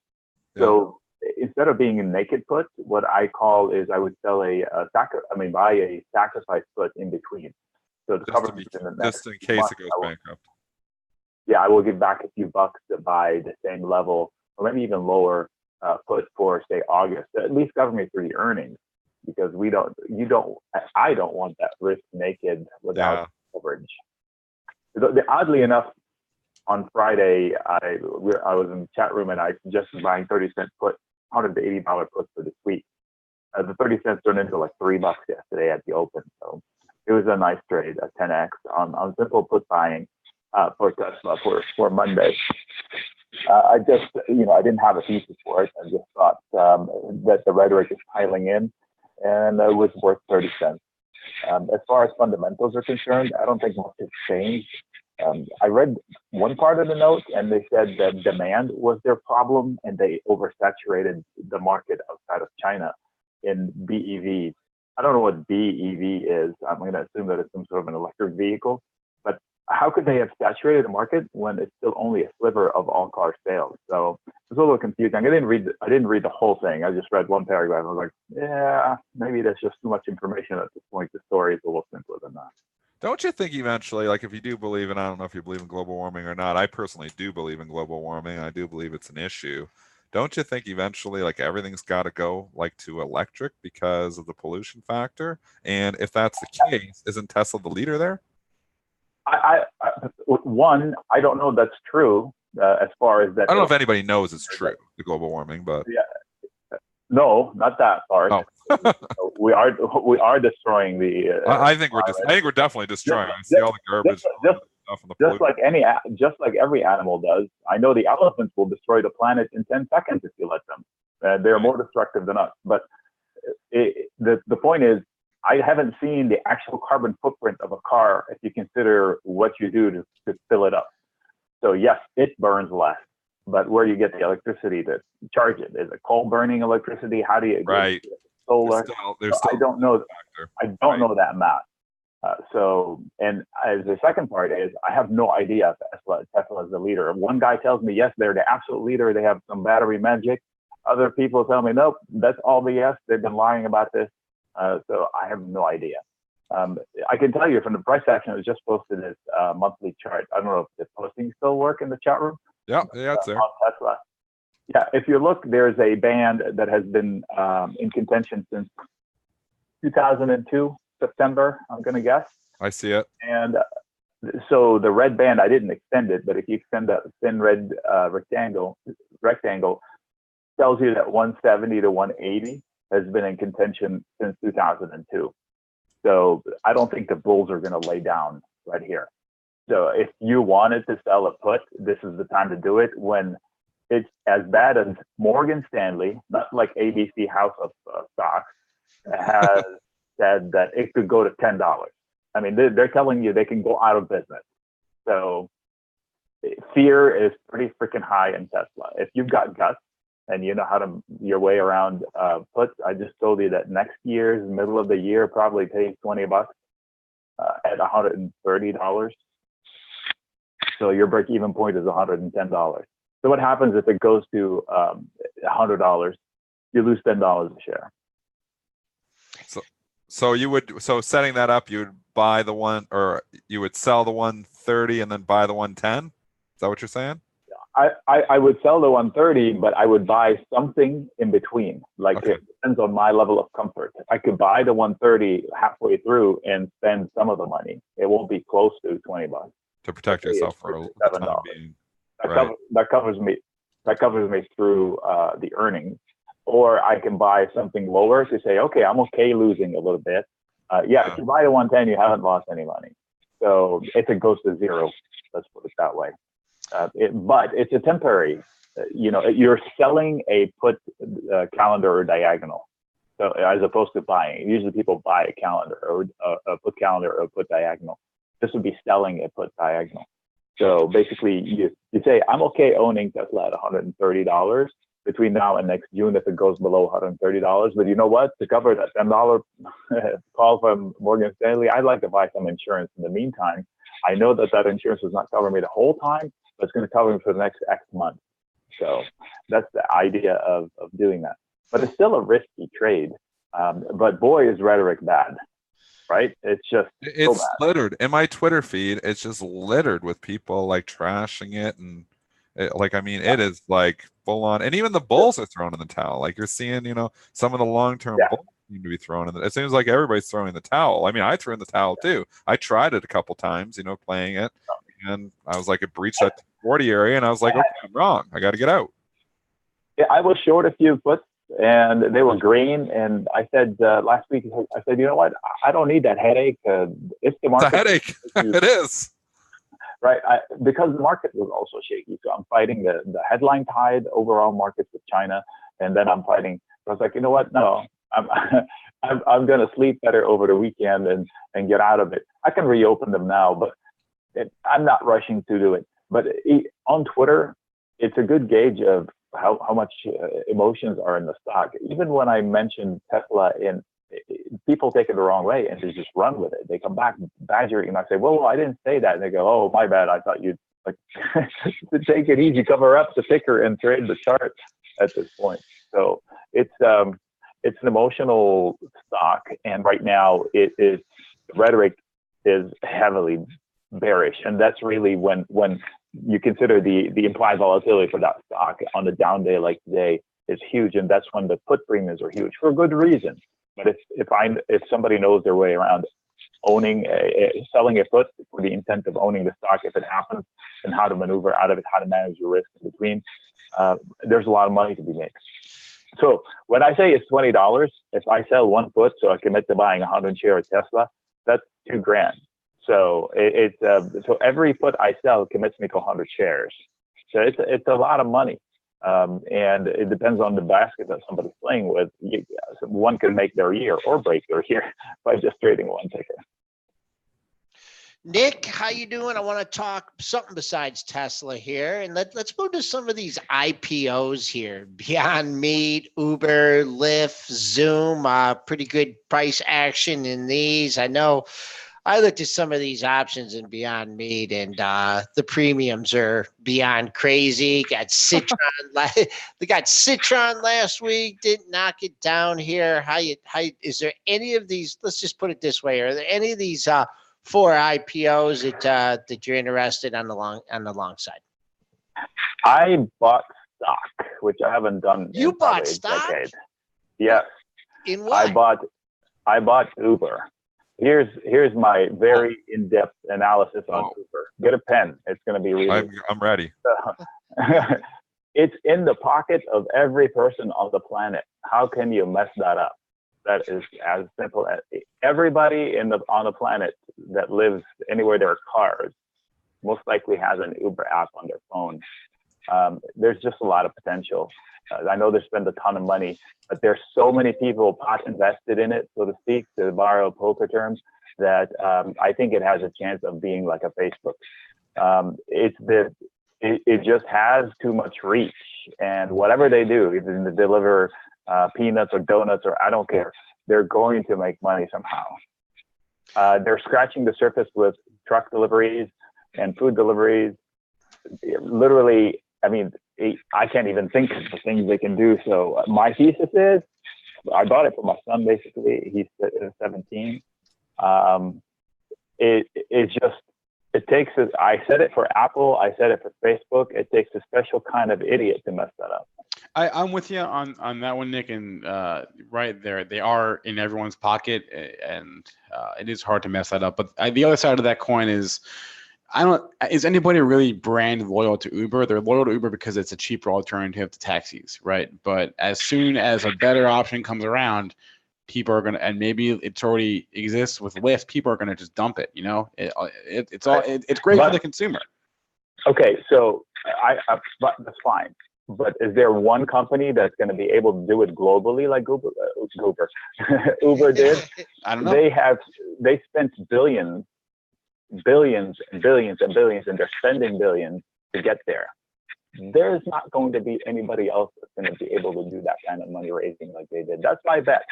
So instead of being a naked put, what I call is I would sell buy a sacrifice put in between. So to cover just in case it goes bankrupt. Yeah, I will give back a few bucks to buy the same level or maybe even lower put for, say, August. At least cover me through the earnings, because I don't want that risk naked without coverage. Oddly enough, on Friday, I was in the chat room and I suggested buying 30-cent put, $180 put for this week. The 30 cents turned into like $3 yesterday at the open. So it was a nice trade, a 10x on simple put buying for Tesla for Monday. I just, I didn't have a thesis for it. I just thought that the rhetoric is piling in, and it was worth 30 cents. As far as fundamentals are concerned, I don't think much has changed. I read one part of the note, and they said that demand was their problem, and they oversaturated the market outside of China in BEVs. I don't know what BEV is. I'm going to assume that it's some sort of an electric vehicle. But how could they have saturated the market when it's still only a sliver of all car sales? So it was a little confusing. I didn't read the whole thing. I just read one paragraph. I was like, yeah, maybe that's just too much information at this point. The story is a little simpler than that. Don't you think eventually, like if you do believe, and I don't know if you believe in global warming or not, I personally do believe in global warming. I do believe it's an issue. Don't you think eventually, like everything's got to go like to electric because of the pollution factor? And if that's the case, isn't Tesla the leader there? I don't know if that's true as far as that. I don't know if anybody knows it's true, the global warming, but no, not that far. Oh. we are destroying the. I think we're definitely destroying. I see all the garbage. Just like every animal does. I know the elephants will destroy the planet in 10 seconds if you let them. They're more destructive than us. But the point is, I haven't seen the actual carbon footprint of a car if you consider what you do to fill it up. So yes, it burns less, but where do you get the electricity to charge it? Is it coal burning electricity? How do you get solar? I don't know. I don't know that math. And as the second part is, I have no idea if Tesla is the leader. One guy tells me, yes, they're the absolute leader. They have some battery magic. Other people tell me, nope, that's all BS. They've been lying about this. So I have no idea. I can tell you from the price action, it was just posted as monthly chart. I don't know if the postings still work in the chat room. Yeah, it's there. On Tesla. Yeah, if you look, there's a band that has been in contention since 2002, September, I'm going to guess. I see it. And so the red band, I didn't extend it, but if you extend that thin red rectangle tells you that 170 to 180 has been in contention since 2002. So I don't think the bulls are going to lay down right here. So if you wanted to sell a put, this is the time to do it when it's as bad as Morgan Stanley, not like ABC House of Stocks, has said that it could go to $10. I mean, they're telling you they can go out of business. So fear is pretty freaking high in Tesla. If you've got guts and you know how to your way around puts, I just told you that next year's middle of the year probably pays $20 at $130. So your break-even point is $110. So what happens if it goes to $100? You lose $10 a share. So you would, so setting that up, you would buy the one, or you would sell the 130 and then buy the 110. Is that what you're saying? I would sell the 130, but I would buy something in between. Like Okay. It depends on my level of comfort. I could buy the 130 halfway through and spend some of the money. It won't be close to $20. To protect Okay, yourself it's for the $7. time being. That, Right. that covers me. That covers me through the earnings. Or I can buy something lower to say, okay, I'm okay losing a little bit. If you buy the 110, you haven't lost any money. So it goes to zero. Let's put it that way. But it's a temporary. You're selling a put calendar or diagonal. So as opposed to buying, usually people buy a calendar or a put calendar or a put diagonal. This would be selling a put diagonal. So basically, you say, I'm okay owning Tesla at $130 between now and next June if it goes below $130. But you know what? To cover that $10 call from Morgan Stanley, I'd like to buy some insurance in the meantime. I know that insurance is not covering me the whole time, but it's going to cover me for the next X months. So that's the idea of doing that. But it's still a risky trade. But boy, is rhetoric bad. Right? It's just it's so bad. littered in my Twitter feed. It's just littered with people like trashing it, and it is like full on. And even the bulls are thrown in the towel. Like you're seeing, some of the long-term bulls seem to be thrown in. It seems like everybody's throwing in the towel. I mean, I threw in the towel too. I tried it a couple times, playing it, and I was like, it breached that 40 area, and I was like, okay, I'm wrong. I got to get out. Yeah, I was short a few puts, and they were green. And I said last week, I said, you know what? I don't need that headache. It's the market. It's a headache. It is. Right. Because the market was also shaky. So I'm fighting the headline tide, overall markets with China. And then I'm fighting. I was like, you know what? No, I'm going to sleep better over the weekend and get out of it. I can reopen them now, but I'm not rushing to do it. But on Twitter, it's a good gauge of how much emotions are in the stock. Even when I mention Tesla, people take it the wrong way and they just run with it. They come back badgering, and I say, well, I didn't say that. And they go, oh, my bad. I thought you'd like to take it easy, cover up the ticker and trade the chart at this point. So it's an emotional stock. And right now the rhetoric is heavily bearish. And that's really when you consider the implied volatility for that stock on a down day like today is huge. And that's when the put premiums are huge for good reason. But if somebody knows their way around selling a put for the intent of owning the stock if it happens, and how to maneuver out of it, how to manage your risk in between, there's a lot of money to be made. So when I say it's $20, if I sell one put, so I commit to buying 100 shares of Tesla, that's $2,000. So so every put I sell commits me to 100 shares. So it's a lot of money. And it depends on the basket that somebody's playing with. One can make their year or break their year by just trading one ticker. Nick, how you doing? I want to talk something besides Tesla here, and let's move to some of these IPOs here. Beyond Meat, Uber, Lyft, Zoom, pretty good price action in these. I know I looked at some of these options in Beyond Meat, and the premiums are beyond crazy. Got Citron, they got Citron last week. Didn't knock it down here. How is there any of these? Let's just put it this way: are there any of these 4 IPOs that you're interested on the long side? I bought stock, which I haven't done. You in bought a stock? decade. Yes. In what? I bought Uber. Here's my very in-depth analysis on Uber. Get a pen. It's going to be really. I'm ready. It's in the pocket of every person on the planet. How can you mess that up? That is as simple as everybody on the planet that lives anywhere there are cars most likely has an Uber app on their phone. There's just a lot of potential. I know they spend a ton of money, but there's so many people pot invested in it, so to speak, to borrow poker terms, that I think it has a chance of being like a Facebook. It just has too much reach, and whatever they do, either they deliver peanuts or donuts or I don't care, they're going to make money somehow. They're scratching the surface with truck deliveries and food deliveries. Literally, I mean, I can't even think of the things they can do. So my thesis is, I bought it for my son. Basically, he's 17. It takes I said it for Apple, I said it for Facebook. It takes a special kind of idiot to mess that up. I'm with you on that one, Nick, and right there, they are in everyone's pocket, and it is hard to mess that up. But the other side of that coin is, is anybody really brand loyal to Uber? They're loyal to Uber because it's a cheaper alternative to taxis, right? But as soon as a better option comes around, people are gonna, and maybe it's already exists with Lyft, people are gonna just dump it. You know, it's great for the consumer. Okay, so but that's fine. But is there one company that's going to be able to do it globally like Uber did? I don't know. They spent billions, and billions, and they're spending billions to get there. There's not going to be anybody else that's going to be able to do that kind of money raising like they did. That's my bet.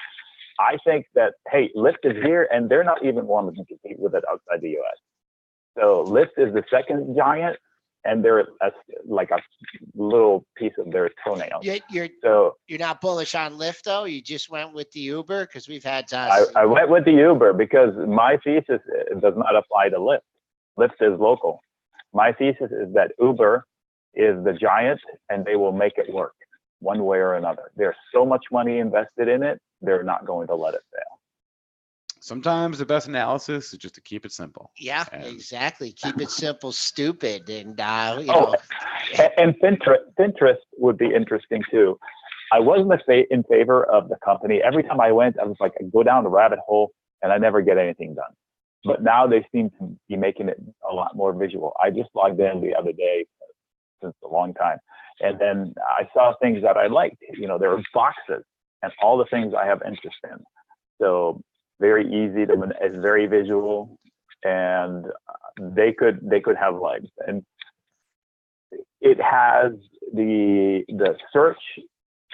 I think that, hey, Lyft is here, and they're not even wanting to compete with it outside the U.S. So Lyft is the second giant, and they're like a little piece of their toenail. You're not bullish on Lyft, though? You just went with the Uber? Because we've had... I went with the Uber because my thesis does not apply to Lyft. Lyft is local. My thesis is that Uber is the giant, and they will make it work one way or another. There's so much money invested in it, they're not going to let it fail. Sometimes the best analysis is just to keep it simple. Yeah, exactly. Keep it simple, stupid, and And Pinterest would be interesting too. I wasn't in favor of the company. Every time I went, I was like, I go down the rabbit hole, and I never get anything done. But now they seem to be making it a lot more visual. I just logged in the other day, since a long time, and then I saw things that I liked. You know, there were boxes and all the things I have interest in. So very easy to, it's very visual, and they could have legs. And it has the search,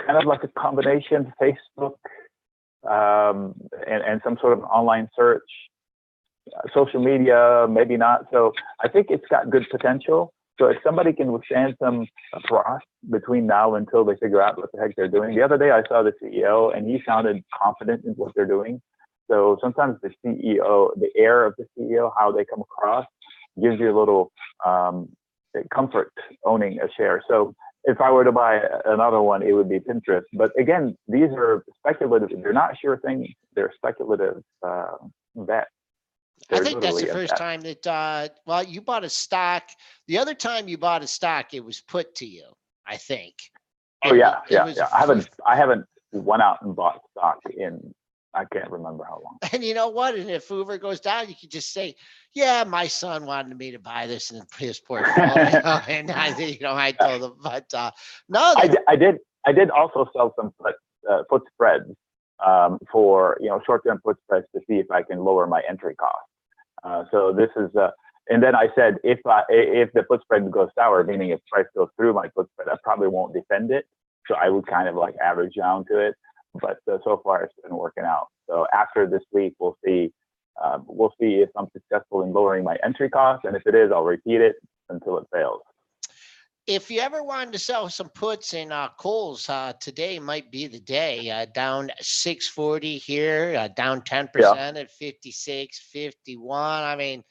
kind of like a combination Facebook and some sort of online search, social media, maybe not. So I think it's got good potential. So if somebody can withstand some frost between now until they figure out what the heck they're doing. The other day I saw the CEO, and he sounded confident in what they're doing. So sometimes the CEO, the air of the CEO, how they come across, gives you a little comfort owning a share. So if I were to buy another one, it would be Pinterest. But again, these are speculative. They're not sure things. They're speculative bets. I think that's the first time that, you bought a stock. The other time you bought a stock, it was put to you, I think. Oh, yeah. I haven't went out and bought stock in, I can't remember how long. And you know what? And if Uber goes down, you could just say, yeah, my son wanted me to buy this in his portfolio. And I told him, but no. I did also sell some put spreads for, short-term put spreads to see if I can lower my entry cost. So this is, and then I said, if the put spread goes sour, meaning if price goes through my put spread, I probably won't defend it. So I would kind of like average down to it. But so far it's been working out. So after this week, we'll see if I'm successful in lowering my entry cost. And if it is, I'll repeat it until it fails. If you ever wanted to sell some puts in Kohl's, today might be the day. Down 640 here, down 10% at 56.51. I mean,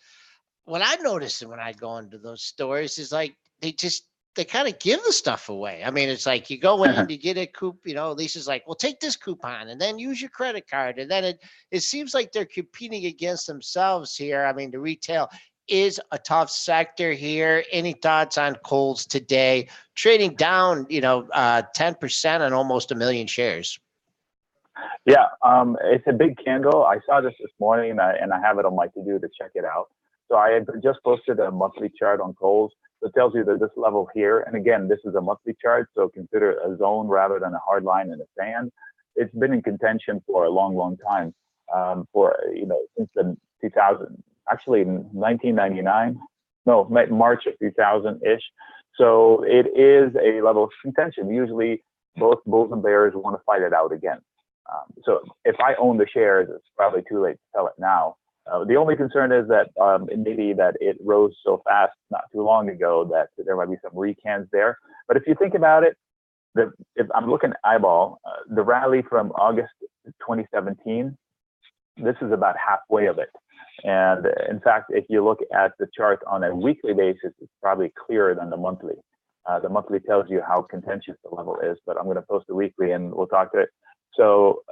what I noticed when I go into those stores is like they kind of give the stuff away. I mean, it's like you go in and you get a coupon, Lisa's like, well, take this coupon and then use your credit card. And then it seems like they're competing against themselves here. I mean, the retail is a tough sector here. Any thoughts on Kohl's today? Trading down, 10% on almost 1 million shares. Yeah, it's a big candle. I saw this morning, and I have it on my to-do to check it out. So I had just posted a monthly chart on Kohl's. So it tells you that this level here, and again, this is a monthly chart, so consider it a zone rather than a hard line in the sand. It's been in contention for a long, long time. Since the 2000, actually 1999, no, March of 2000-ish. So it is a level of contention. Usually both bulls and bears want to fight it out again. So if I own the shares, it's probably too late to sell it now. The only concern is that maybe that it rose so fast not too long ago that there might be some recans there. But if you think about it, if I'm looking at eyeball, the rally from August 2017, this is about halfway of it. And in fact, if you look at the chart on a weekly basis, it's probably clearer than the monthly. The monthly tells you how contentious the level is, but I'm going to post the weekly and we'll talk to it. So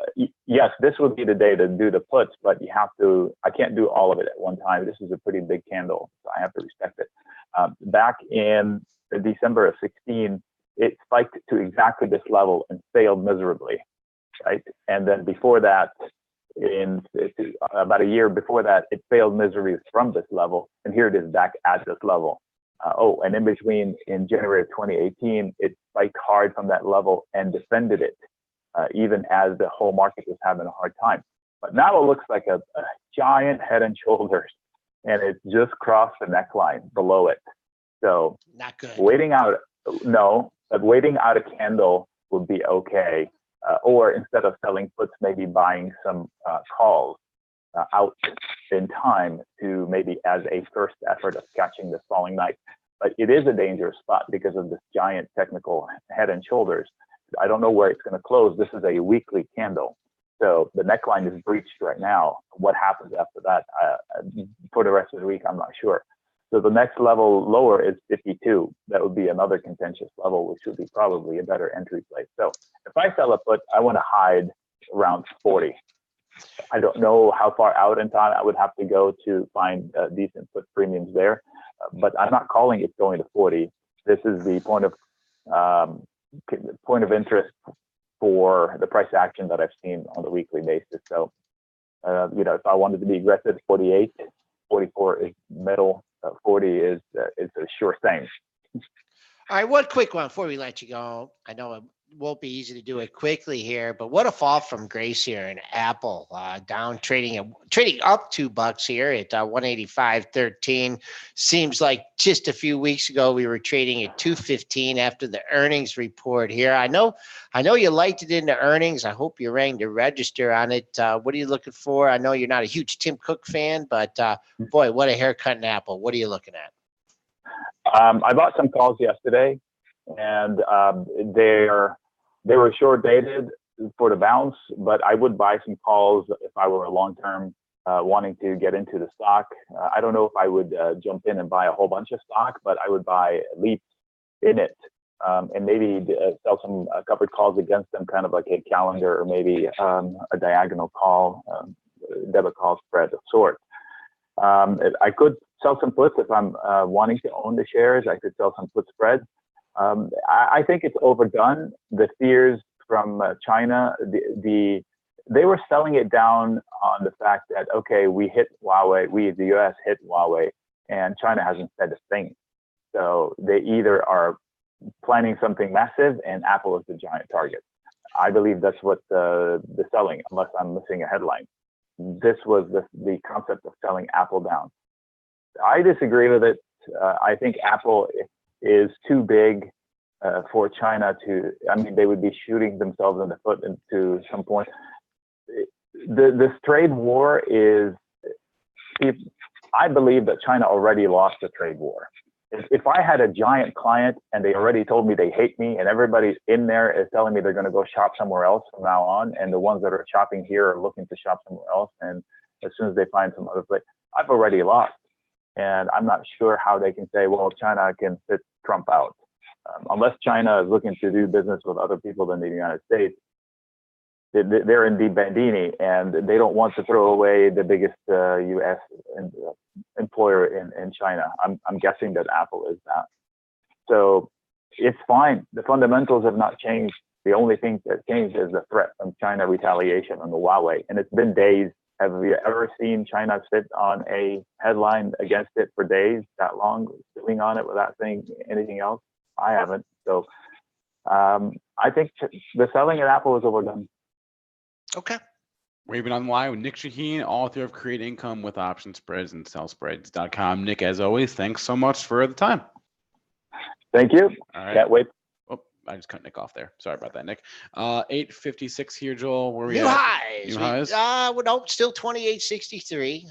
yes, this would be the day to do the puts, but you have to, I can't do all of it at one time. This is a pretty big candle, so I have to respect it. Back in December of 16, it spiked to exactly this level and failed miserably, right? And then before that, about a year before that, it failed miserably from this level, and here it is back at this level. And in between, in January of 2018, it spiked hard from that level and defended it, even as the whole market was having a hard time. But now it looks like a giant head and shoulders, and it just crossed the neckline below it. So not good. Waiting out, no, but waiting out a candle would be okay. Or instead of selling puts, maybe buying some calls out in time to maybe as a first effort of catching this falling knife. But it is a dangerous spot because of this giant technical head and shoulders. I don't know where it's going to close. This is a weekly candle. So the neckline is breached right now. What happens after that for the rest of the week, I'm not sure. So the next level lower is 52. That would be another contentious level, which would be probably a better entry place. So if I sell a put, I want to hide around 40. I don't know how far out in time I would have to go to find decent put premiums there, but I'm not calling it going to 40. This is the point of interest for the price action that I've seen on a weekly basis. So, if I wanted to be aggressive, 48, 44 is middle. 40 is a sure thing. All right, one quick one before we let you go. I know it won't be easy to do it quickly here, but what a fall from grace here in Apple, down trading up $2 here at 185.13. Seems like just a few weeks ago we were trading at 215 after the earnings report here. I know you liked it in the earnings. I hope you rang the register on it. What are you looking for? I know you're not a huge Tim Cook fan, but boy, what a haircut in Apple. What are you looking at? I bought some calls yesterday, and they were short dated for the bounce, but I would buy some calls if I were a long term wanting to get into the stock. I don't know if I would jump in and buy a whole bunch of stock, but I would buy leaps in it, and maybe sell some covered calls against them, kind of like a calendar or maybe a diagonal call, debit call spread of sorts. I could sell some puts if I'm wanting to own the shares. I could sell some put spreads. I think it's overdone. The fears from China, they were selling it down on the fact that, okay, we hit Huawei, the US hit Huawei, and China hasn't said a thing. So they either are planning something massive and Apple is the giant target. I believe that's what the selling, unless I'm missing a headline. This was the concept of selling Apple down. I disagree with it. I think Apple is too big for China to, they would be shooting themselves in the foot to some point. This trade war is, I believe that China already lost the trade war. If I had a giant client and they already told me they hate me and everybody in there is telling me they're going to go shop somewhere else from now on, and the ones that are shopping here are looking to shop somewhere else, and as soon as they find some other place, I've already lost. And I'm not sure how they can say, well, China can sit Trump out. Unless China is looking to do business with other people than the United States, they're in the Bandini, and they don't want to throw away the biggest U.S. employer in China. I'm guessing that Apple is that. So it's fine. The fundamentals have not changed. The only thing that changed is the threat from China retaliation on the Huawei. And it's been days. Have you ever seen China sit on a headline against it for days that long, sitting on it without saying anything else? I haven't. So I think the selling at Apple is overdone. Okay. We're even on the line with Nick Chahine, author of Create Income with Option Spreads and sellspreads.com. Nick, as always, thanks so much for the time. Thank you. All right. Can't wait. Oh, I just cut Nick off there. Sorry about that, Nick. 8:56 here, Joel. Where are we New at? highs. New highs? Well, nope, still 28.63.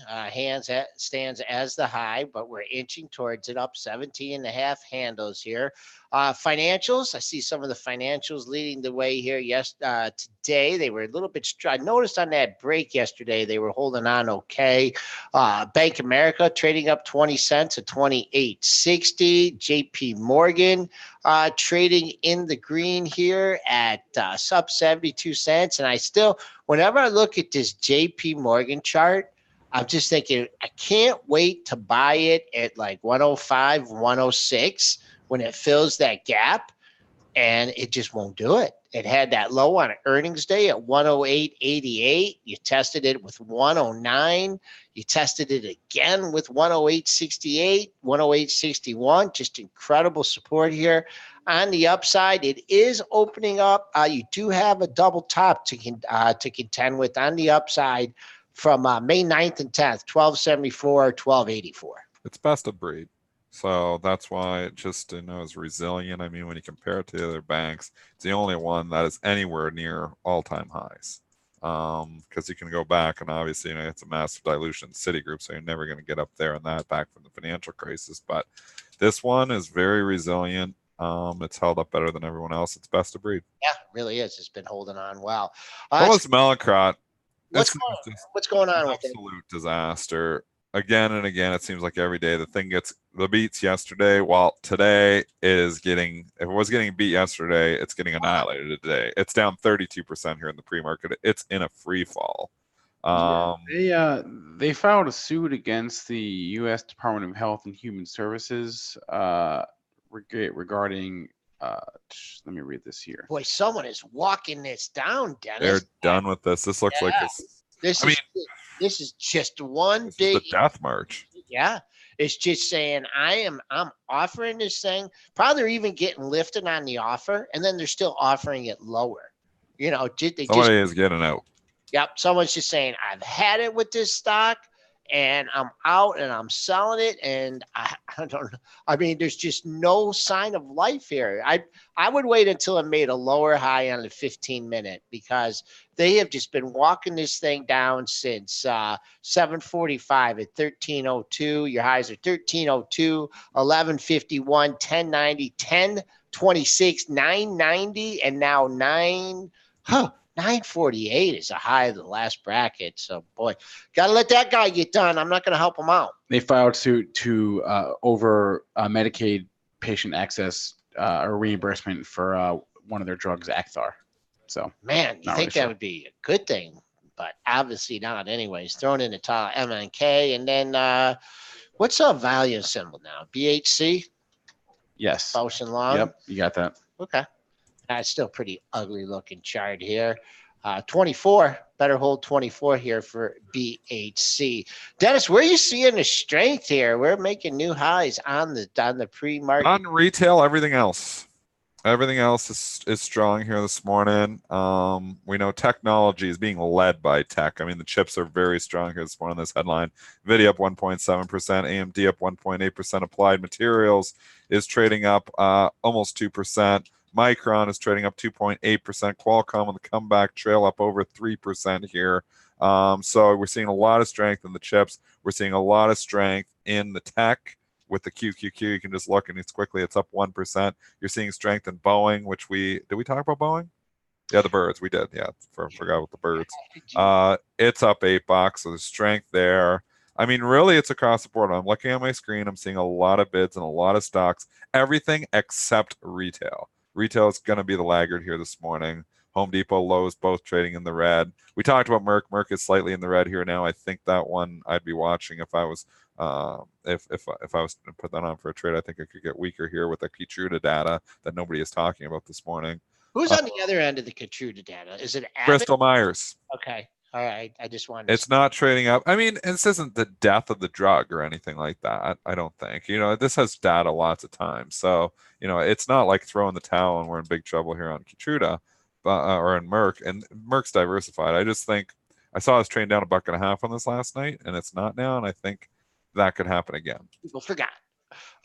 Stands as the high, but we're inching towards it, up 17 and a half handles here. Financials, I see some of the financials leading the way here. Yes, today they were a little bit. I noticed on that break yesterday they were holding on okay. Bank of America trading up 20 cents at 28.60. J.P. Morgan trading in the green here at sub 72 cents. And I still, whenever I look at this JP Morgan chart, I'm just thinking, I can't wait to buy it at like 105, 106 when it fills that gap. And it just won't do it. It had that low on earnings day at 108.88. You tested it with 109. You tested it again with 108.68, 108.61. Just incredible support here. On the upside, it is opening up. You do have a double top to contend with on the upside from May 9th and 10th, 1274, 1284. It's best of breed. So that's why it just is resilient. I mean, when you compare it to the other banks, it's the only one that is anywhere near all-time highs. Because you can go back and obviously it's a massive dilution. Citigroup, so you're never going to get up there on that back from the financial crisis. But this one is very resilient. It's held up better than everyone else. It's best of breed. Yeah, it really is. It's been holding on well. What was Mallinckrodt? What's going on with it? Absolute disaster. Again and again, it seems like every day the thing gets the beats yesterday. While today is getting, if it was getting beat yesterday, it's getting annihilated today. It's down 32% here in the pre-market. It's in a free fall. They filed a suit against the U.S. Department of Health and Human Services regarding. Let me read this here. Boy, someone is walking this down, Dennis. They're done with this. This looks like this. This is just one big the death march. Yeah. It's just saying I'm offering this thing. Probably they're even getting lifted on the offer, and then they're still offering it lower. Somebody is getting out. Yep. Someone's just saying, I've had it with this stock and I'm out and I'm selling it. And I don't know. I mean, there's just no sign of life here. I would wait until it made a lower high on the 15-minute because they have just been walking this thing down since 7:45 at 1302. Your highs are 1302, 1151, 1090, 1026, 990, and now 948 is a high of the last bracket. So, boy, got to let that guy get done. I'm not going to help him out. They filed suit to over Medicaid patient access or reimbursement for one of their drugs, Acthar. So, man, you think that would be a good thing, but obviously not. Anyways, thrown in the top MNK, and then what's a value symbol now? BHC. Yes. Bausch and Lomb. Yep, you got that. Okay. That's still pretty ugly looking chart here. 24, better hold 24 here for BHC. Dennis, where are you seeing the strength here? We're making new highs on the pre-market. On retail, everything else is strong here this morning. We know technology is being led by tech. I mean, the chips are very strong here this morning. This headline: Nvidia up 1.7%, AMD up 1.8%. Applied Materials is trading up almost 2%. Micron is trading up 2.8%. Qualcomm on the comeback trail up over 3% here. So we're seeing a lot of strength in the chips. We're seeing a lot of strength in the tech with the QQQ. You can just look and it's up 1%. You're seeing strength in Boeing, which did we talk about Boeing? Yeah, the birds. We did. Yeah, forgot about the birds. It's up $8, so there's strength there. I mean, really, it's across the board. I'm looking at my screen. I'm seeing a lot of bids and a lot of stocks. Everything except retail. Retail is going to be the laggard here this morning. Home Depot, Lowe's, both trading in the red. We talked about Merck. Merck is slightly in the red here now. I think that one I'd be watching if I was if I was to put that on for a trade. I think it could get weaker here with the Keytruda data that nobody is talking about this morning. Who's on the other end of the Keytruda data? Is it Abbott? Bristol Myers? Okay. All right. I just wanted. It's not trading up. I mean, this isn't the death of the drug or anything like that. I don't think. This has data lots of times. So, it's not like throwing the towel and we're in big trouble here on Keytruda, or in Merck. And Merck's diversified. I I saw us trade down $1.50 on this last night, and it's not now. And I think that could happen again. People forgot.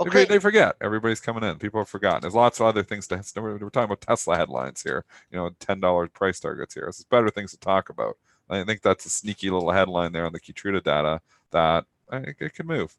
They Okay. they forget. Everybody's coming in. People have forgotten. There's lots of other things to. We're talking about Tesla headlines here. You know, $10 price targets here. There's better things to talk about. I think that's a sneaky little headline there on the Keytruda data that I think it can move.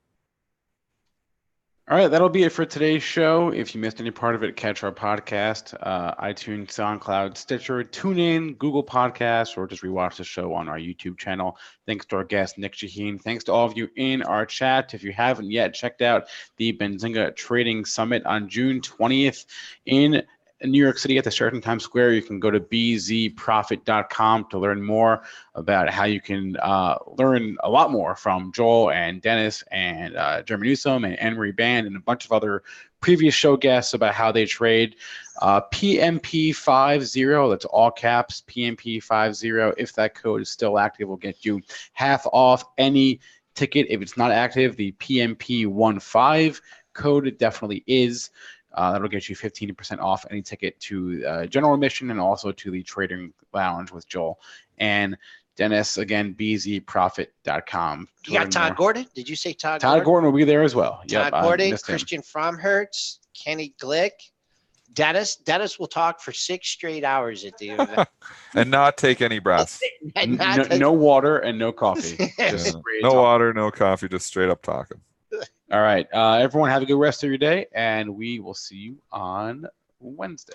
All right, that'll be it for today's show. If you missed any part of it, catch our podcast, iTunes, SoundCloud, Stitcher, TuneIn, Google Podcasts, or just rewatch the show on our YouTube channel. Thanks to our guest, Nick Chahine. Thanks to all of you in our chat. If you haven't yet checked out the Benzinga Trading Summit on June 20th in New York City at the Sheraton Times Square, you can go to bzprofit.com to learn more about how you can learn a lot more from Joel and Dennis and Jeremy Newsom and Anne-Marie Band and a bunch of other previous show guests about how they trade. PMP50, that's all caps, PMP50. If that code is still active, will get you half off any ticket. If it's not active, the PMP15 code, it definitely is. That'll get you 15% off any ticket to general admission and also to the trading lounge with Joel and Dennis. Again, bzprofit.com. You got Todd Gordon? Did you say Todd Gordon? Todd Gordon will be there as well. Todd Gordon, Christian Fromhertz, Kenny Glick, Dennis. Dennis will talk for 6 straight hours at the event. And not take any breaths. No water and no coffee. Just no water, no coffee, just straight up talking. All right. Everyone have a good rest of your day, and we will see you on Wednesday.